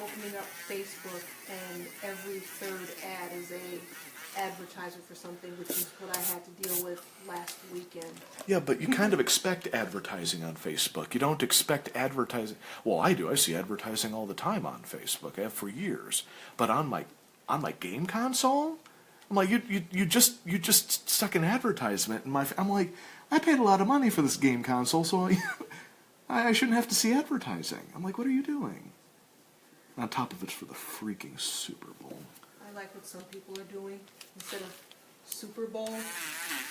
opening up Facebook and every third ad is a advertisement for something, which is what I had to deal with last weekend. Yeah, but you kind of expect advertising on Facebook. You don't expect advertising. Well, I do. I see advertising all the time on Facebook. I have for years. But on my game console, I'm like, you just stuck an advertisement in my. I'm like, I paid a lot of money for this game console, so I shouldn't have to see advertising. I'm like, what are you doing? On top of it's for the freaking Super Bowl. I like what some people are doing. Instead of Super Bowl,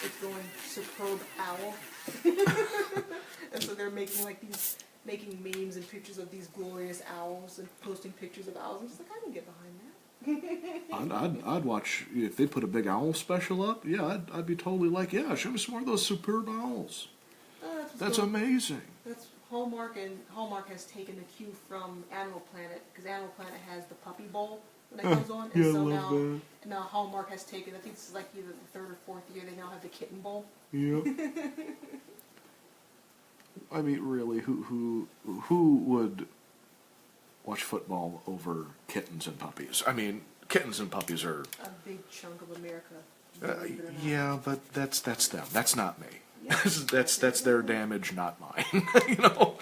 it's going Superb Owl. And so they're making memes and pictures of these glorious owls and posting pictures of owls. I'm just like, I can get behind that. I'd watch if they put a big owl special up. Yeah, I'd be totally like, yeah, show me some more of those superb owls. That's amazing. That's Hallmark, and Hallmark has taken the cue from Animal Planet, because Animal Planet has the puppy bowl when it comes on, and yeah, so I love that. now Hallmark has taken. I think this is like either the third or fourth year they now have the kitten bowl. Yep. I mean, really, who would watch football over kittens and puppies? I mean, kittens and puppies are. A big chunk of America. Believe it or not. Yeah, but that's them. That's not me. Yeah. That's their damage, not mine. You know.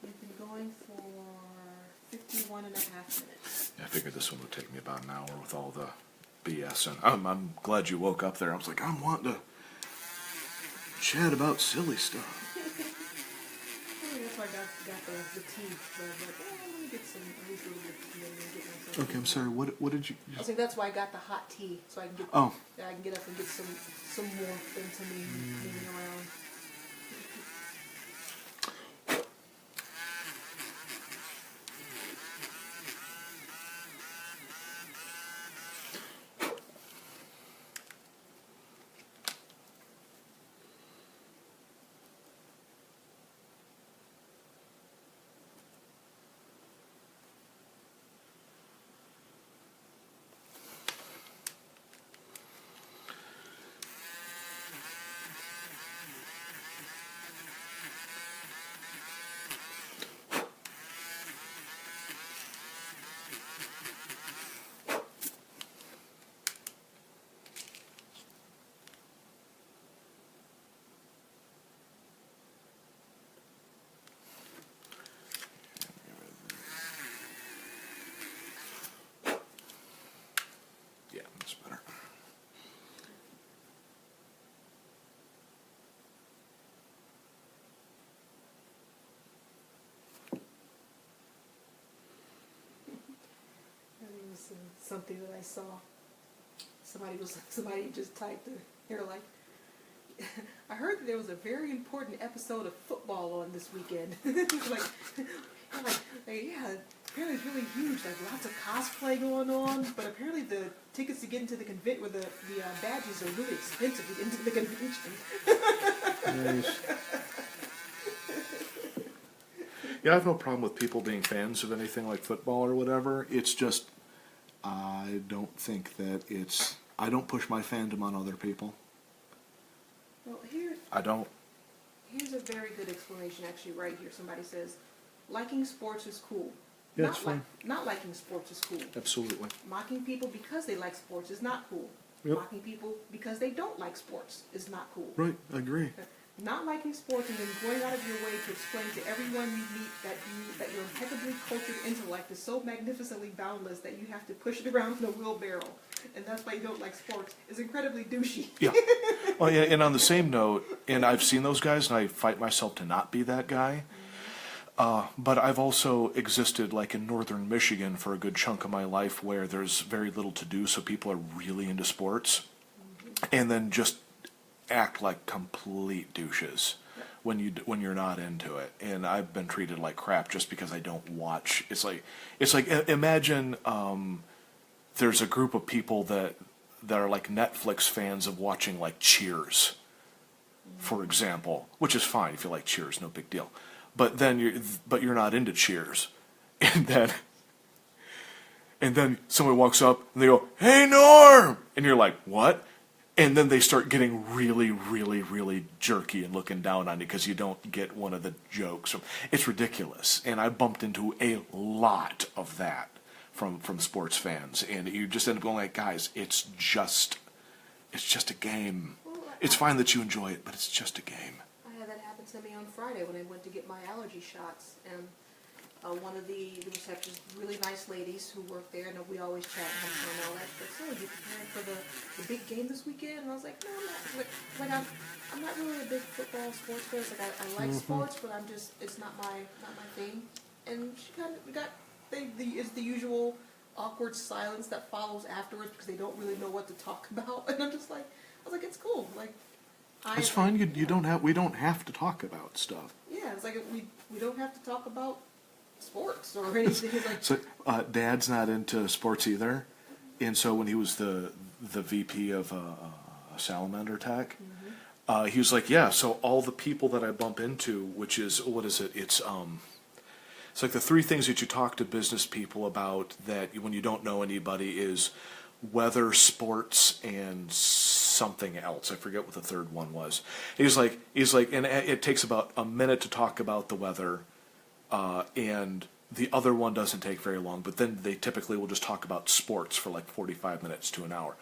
We've been going for 51 and a half minutes. I figured this one would take me about an hour with all the BS, and I'm glad you woke up there. I was like, I'm wanting to chat about silly stuff. That's why I got the tea. So I was like, oh, I'm going to get some, at least a little bit of tea and then get myself. Okay, I'm sorry. What did you? I was saying that's why I got the hot tea, so I can get Oh. I can get up and get some warmth into me moving around. Yeah, that's better. It was something that I saw. Somebody just typed here like, I heard that there was a very important episode of football on this weekend. like, yeah, apparently it's really huge. Like lots of cosplay going on, but apparently the tickets to get into the convention, with the badges are really expensive to get into the convention. Nice. Yeah, I have no problem with people being fans of anything like football or whatever. It's just, I don't think that it's. I don't push my fandom on other people. Well, I don't. here's a very good explanation actually right here. Somebody says, liking sports is cool. Yeah, it's fine. Not liking sports is cool. Absolutely. Mocking people because they like sports is not cool. Yep. Mocking people because they don't like sports is not cool. Right, I agree. Not liking sports and then going out of your way to explain to everyone you meet that your impeccably cultured intellect is so magnificently boundless that you have to push it around in a wheelbarrow, and that's why you don't like sports, is incredibly douchey. Yeah. Well, yeah, and on the same note, and I've seen those guys, and I fight myself to not be that guy. But I've also existed like in northern Michigan for a good chunk of my life where there's very little to do, so people are really into sports. And then just act like complete douches when you're not into it. And I've been treated like crap just because I don't watch. It's like imagine there's a group of people that are like Netflix fans of watching like Cheers, for example, which is fine if you like Cheers, no big deal. But then you're not into Cheers, and then someone walks up and they go, "Hey Norm," and you're like, "What?" And then they start getting really, really, really jerky and looking down on you because you don't get one of the jokes. It's ridiculous, and I bumped into a lot of that from sports fans, and you just end up going like, "Guys, it's just a game. It's fine that you enjoy it, but it's just a game." I had that happen to me on Friday when I went to get my allergy shots, and one of the receptionists, really nice ladies who work there, and we always chat and have fun and all that. She's like, "So, you preparing for the big game this weekend?" And I was like, "No, I'm not. Like I'm not really a big football sports fan. Like I like sports, but it's not my thing." And she it's the usual awkward silence that follows afterwards because they don't really know what to talk about. And I was like, "It's cool. Like, It's fine. We don't have to talk about stuff. Yeah, it's like we don't have to talk about sports or anything like." So Dad's not into sports either, and so when he was the VP of Salamander Tech, he was like, "Yeah, so all the people that I bump into, which is what is it? It's like the three things that you talk to business people about that when you don't know anybody is weather, sports, and something else. I forget what the third one was." He's like, and it takes about a minute to talk about the weather, and the other one doesn't take very long. But then they typically will just talk about sports for like 45 minutes to an hour.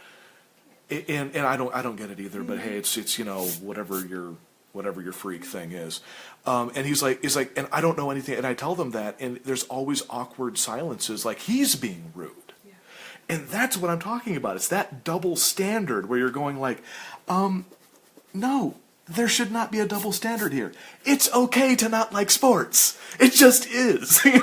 And I don't get it either. But hey, it's whatever your freak thing is. And he's like, and I don't know anything. And I tell them that, and there's always awkward silences, like he's being rude. And that's what I'm talking about. It's that double standard where you're going like, no, there should not be a double standard here. It's okay to not like sports. It just is, And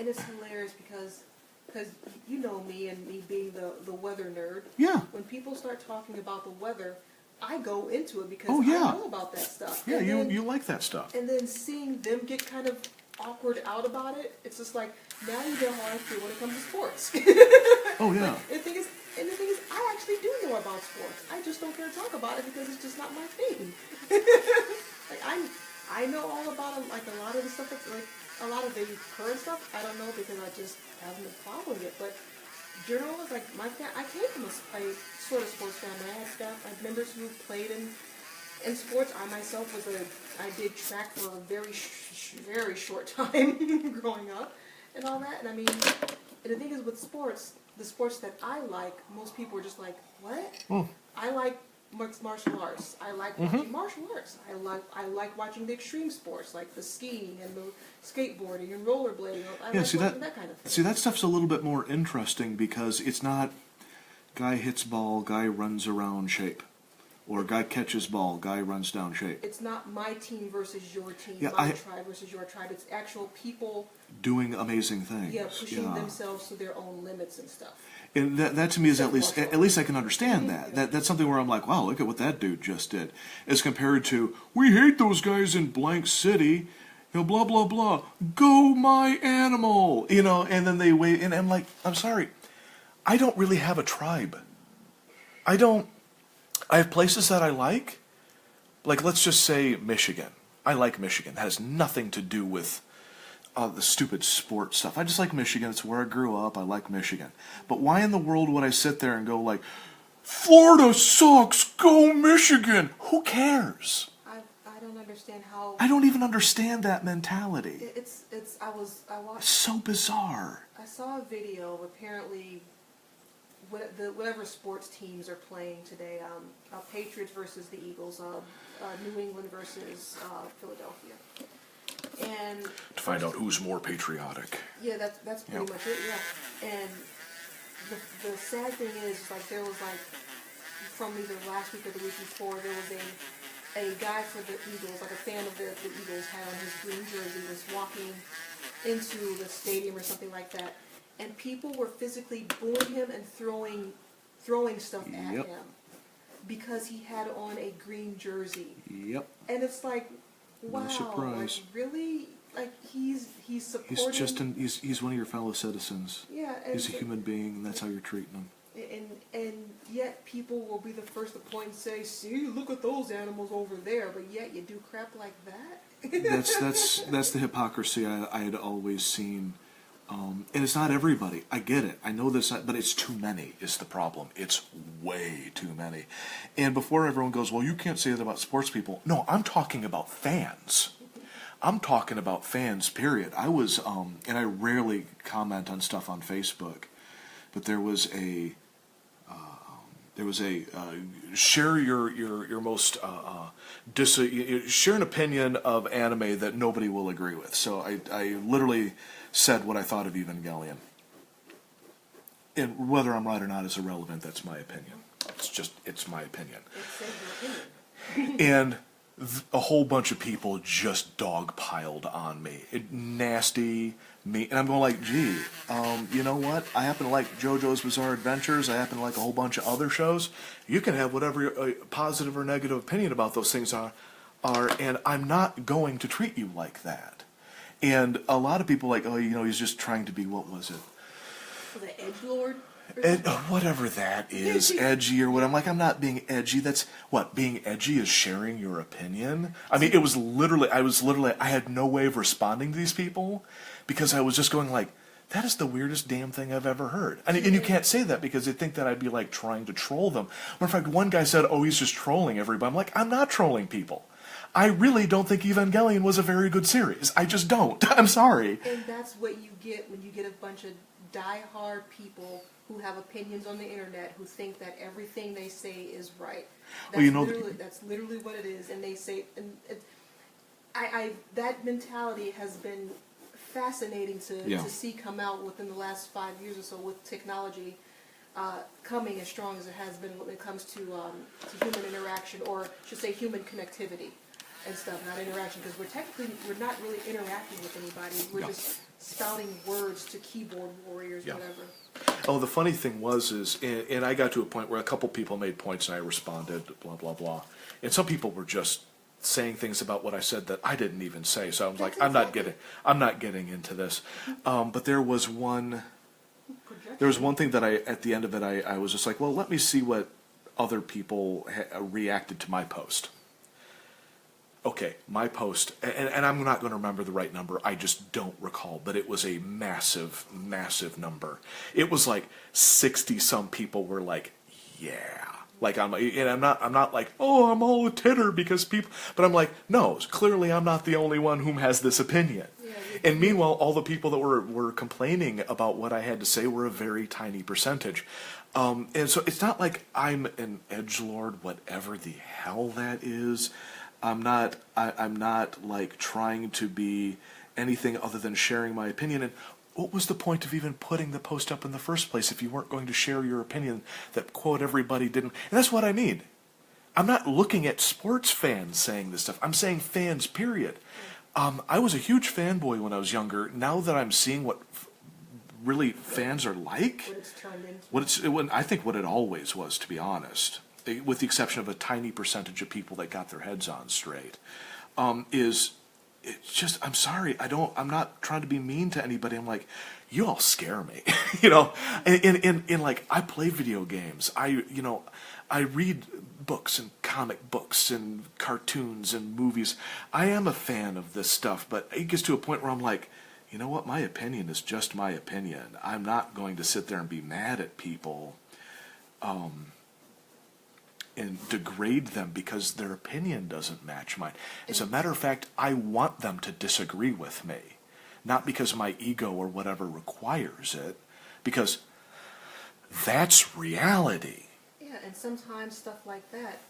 it's hilarious because you know me and me being the weather nerd. Yeah. When people start talking about the weather, I go into it because Oh, yeah. I know about that stuff. Yeah, And then, you like that stuff. And then seeing them get kind of awkward out about it, it's just like, now you know how I feel when it comes to sports. Oh, yeah. And the thing is, I actually do know about sports. I just don't care to talk about it because it's just not my thing. Like I know all about like a lot of the stuff that's like a lot of the current stuff. I don't know because I just haven't been following it. But general is like I came from a sort of sports family. I had members who played in sports. I myself I did track for a very very short time growing up and all that. And I mean, and the thing is with sports, the sports that I like, most people are just like, "What?" I like martial arts. I like watching martial arts. I like watching the extreme sports like the skiing and the skateboarding and rollerblading. I like watching that kind of thing. See, that stuff's a little bit more interesting because it's not guy hits ball, guy runs around shape. Or guy catches ball, guy runs down shape. It's not my team versus your team, Yeah, my tribe versus your tribe. It's actual people doing amazing things. pushing themselves to their own limits and stuff. And that to me is at least I can understand that. That's something where I'm like, wow, look at what that dude just did. As compared to, we hate those guys in blank city, blah, blah, blah. Go my animal. And then they wait. And I'm like, I'm sorry. I don't really have a tribe. I have places that I like let's just say Michigan. I like Michigan. That has nothing to do with the stupid sports stuff. I just like Michigan. It's where I grew up. I like Michigan. But why in the world would I sit there and go like, Florida sucks, go Michigan? Who cares? I don't understand how. I don't even understand that mentality. I watched. It's so bizarre. I saw a video of apparently whatever sports teams are playing today. Patriots versus the Eagles. New England versus Philadelphia. And To find out who's more patriotic. yeah, that's pretty much it. Yeah, and the sad thing is like there was like from either last week or the week before there was a guy for the Eagles, like a fan of the Eagles, had on his green jersey, was walking into the stadium or something like that, and people were physically booing him and throwing stuff at him because he had on a green jersey. Yep. And it's like, wow, No surprise. like really, like he's supporting. He's one of your fellow citizens. Yeah, and He's a human being, and that's how you're treating him. And yet people will be the first to point and say, "See, look at those animals over there," but yet you do crap like that. That's the hypocrisy I had always seen. And it's not everybody. I get it. I know this, but it's too many is the problem. It's way too many. And before everyone goes, well, you can't say that about sports people. No, I'm talking about fans. I'm talking about fans, period. I was, and I rarely comment on stuff on Facebook, but there was a share your most share an opinion of anime that nobody will agree with. So I literally said what I thought of Evangelion, and whether I'm right or not is irrelevant. That's my opinion. It's my opinion. And a whole bunch of people just dogpiled on me. Nasty, me, and I'm going like, gee, you know what? I happen to like JoJo's Bizarre Adventures. I happen to like a whole bunch of other shows. You can have whatever positive or negative opinion about those things are, and I'm not going to treat you like that. And a lot of people like, oh, you know, he's just trying to be, what was it? For the edgelord? Whatever that is, edgy or what. I'm like, I'm not being edgy. That's what, being edgy is sharing your opinion. I mean, I had no way of responding to these people because I was just going like, that is the weirdest damn thing I've ever heard. And you can't say that because they think that I'd be like trying to troll them. Matter of fact, one guy said, oh, he's just trolling everybody. I'm like, I'm not trolling people. I really don't think Evangelion was a very good series. I just don't. I'm sorry. And that's what you get when you get a bunch of diehard people who have opinions on the internet who think that everything they say is right. That's literally what it is. And they say, and that mentality has been fascinating to see come out within the last 5 years or so with technology coming as strong as it has been when it comes to human interaction, or I should say human connectivity and stuff, not interaction, because we're not really interacting with anybody. We're just spouting words to keyboard warriors, whatever. Oh, the funny thing was, and I got to a point where a couple people made points and I responded, blah, blah, blah. And some people were just saying things about what I said that I didn't even say. So I was like, I'm not getting into this. But there was one thing that at the end of it, I was just like, well, let me see what other people reacted to my post. Okay, my post, and I'm not going to remember the right number, I just don't recall, but it was a massive, massive number. It was like 60-some people were like, yeah. Like I'm not like, oh, I'm all a titter because people, but I'm like, no, clearly I'm not the only one who has this opinion. Yeah, and meanwhile, all the people that were complaining about what I had to say were a very tiny percentage. And so it's not like I'm an edgelord, whatever the hell that is. I'm not like trying to be anything other than sharing my opinion. And what was the point of even putting the post up in the first place if you weren't going to share your opinion that, quote, everybody didn't? And that's what I mean. I'm not looking at sports fans saying this stuff. I'm saying fans, period. I was a huge fanboy when I was younger. Now that I'm seeing what really fans are like, what it's turned into. I think what it always was, to be honest, with the exception of a tiny percentage of people that got their heads on straight, it's just, I'm sorry, I'm not trying to be mean to anybody. I'm like, you all scare me, you know, in like, I play video games. I read books and comic books and cartoons and movies. I am a fan of this stuff, but it gets to a point where I'm like, you know what, my opinion is just my opinion. I'm not going to sit there and be mad at people, and degrade them because their opinion doesn't match mine. As a matter of fact, I want them to disagree with me. Not because my ego or whatever requires it, because that's reality. Yeah, and sometimes stuff like that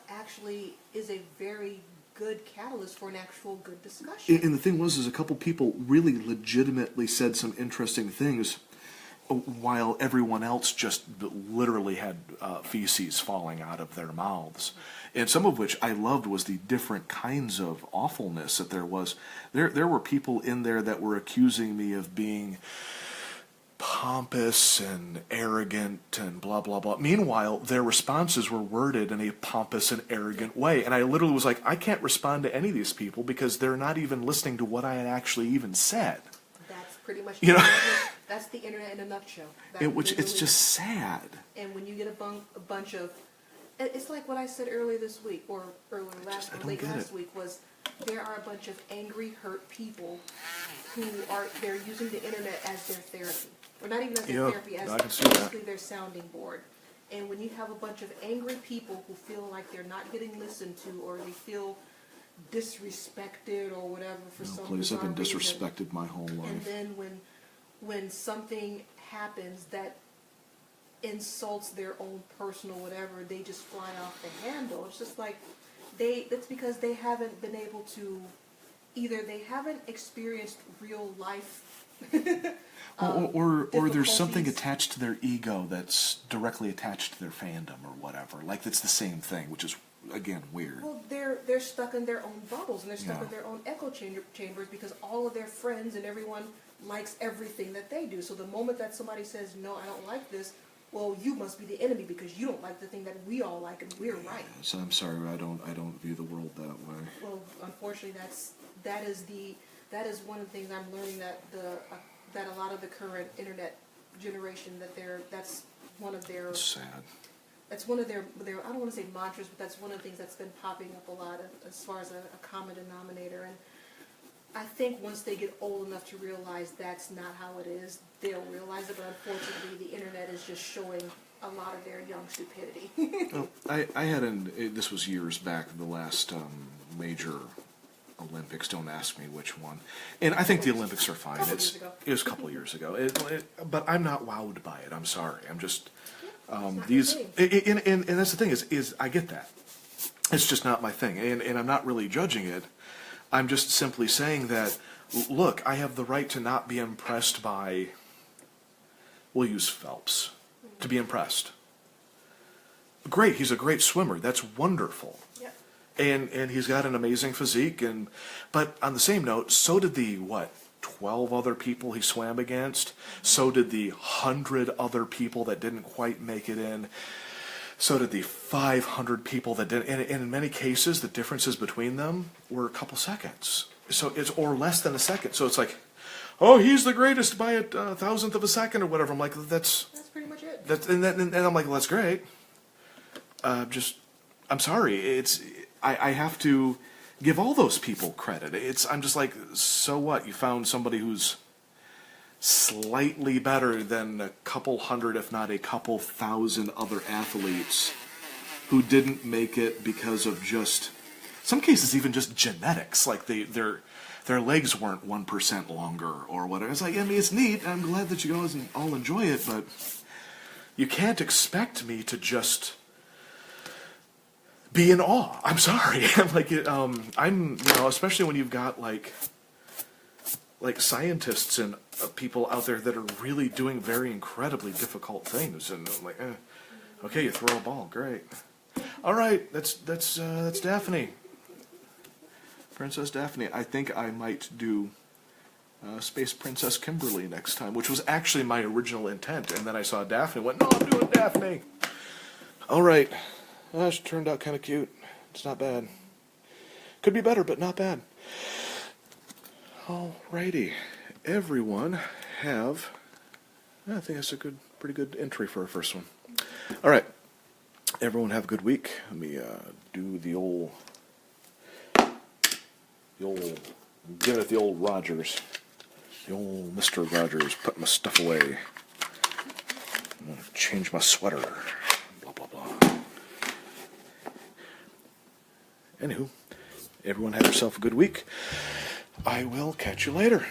actually is a very good catalyst for an actual good discussion. And the thing was, is a couple people really legitimately said some interesting things, while everyone else just literally had feces falling out of their mouths. And some of which I loved was the different kinds of awfulness that there was. There were people in there that were accusing me of being pompous and arrogant and blah, blah, blah. Meanwhile, their responses were worded in a pompous and arrogant way. And I literally was like, I can't respond to any of these people because they're not even listening to what I had actually even said. That's pretty much, You know? that's the internet in a nutshell. It's Literally- just sad. And when you get a bunch of, it's like what I said earlier this week, or earlier I don't late get last it. week, was there are a bunch of angry, hurt people who they're using the internet as their therapy. Or not even as their Yeah, therapy, as I can see that. basically their sounding board. And when you have a bunch of angry people who feel like they're not getting listened to, or they feel disrespected or whatever for No, some please, I've been bizarre reason, disrespected my whole and life. then when something happens that insults their own personal whatever, they just fly off the handle. It's just like that's because they haven't been able to, either they haven't experienced real life Or there's something difficulties. attached to their ego that's directly attached to their fandom or whatever. Like it's the same thing, which is again weird. Well, they're stuck in their own bubbles, and they're stuck Yeah. in their own echo chambers because all of their friends and everyone likes everything that they do. So the moment that somebody says, no, I don't like this, well, you must be the enemy because you don't like the thing that we all like and we're right. So I'm sorry, I don't view the world that way. Well, unfortunately, that is one of the things I'm learning, that that a lot of the current internet generation, that's one of their It's sad. I don't want to say mantras, but that's one of the things that's been popping up a lot as far as a common denominator. And I think once they get old enough to realize that's not how it is, they'll realize it. But unfortunately, the internet is just showing a lot of their young stupidity. Well, I had this was years back, the last major Olympics. Don't ask me which one. And I think the Olympics are fine. Couple years ago. It was a couple of years ago. But I'm not wowed by it. I'm sorry. I'm just not these. your And that's the thing is I get that. It's just not my thing, and I'm not really judging it. I'm just simply saying that, look, I have the right to not be impressed by, we'll use Phelps, to be impressed. Great, he's a great swimmer. That's wonderful. Yep. And he's got an amazing physique. But on the same note, so did the, 12 other people he swam against? So did the 100 other people that didn't quite make it in. So did the 500 people that didn't. And in many cases, the differences between them were a couple seconds. So it's, or less than a second. So it's like, oh, he's the greatest by a thousandth of a second or whatever. I'm like, that's pretty much it. and I'm like, well, that's great. I'm sorry. I have to give all those people credit. I'm just like, so what? You found somebody who's slightly better than a couple hundred, if not a couple thousand other athletes who didn't make it because of just, some cases even just genetics. Like their legs weren't 1% longer or whatever. It's like, I mean, it's neat. I'm glad that you guys all enjoy it, but you can't expect me to just be in awe. I'm sorry. I'm especially when you've got like scientists and people out there that are really doing very incredibly difficult things, and I'm like, okay, you throw a ball, great. All right, that's Daphne, Princess Daphne. I think I might do Space Princess Kimberly next time, which was actually my original intent, and then I saw Daphne and went, no, I'm doing Daphne. All right. She turned out kind of cute. It's not bad. Could be better, but not bad. Alrighty. Everyone have... I think that's a pretty good entry for our first one. Alright. Everyone have a good week. Let me do the old... Give it the old Rogers. The old Mr. Rogers. Put my stuff away. I'm going to change my sweater. Blah, blah, blah. Anywho, everyone have yourself a good week. I will catch you later.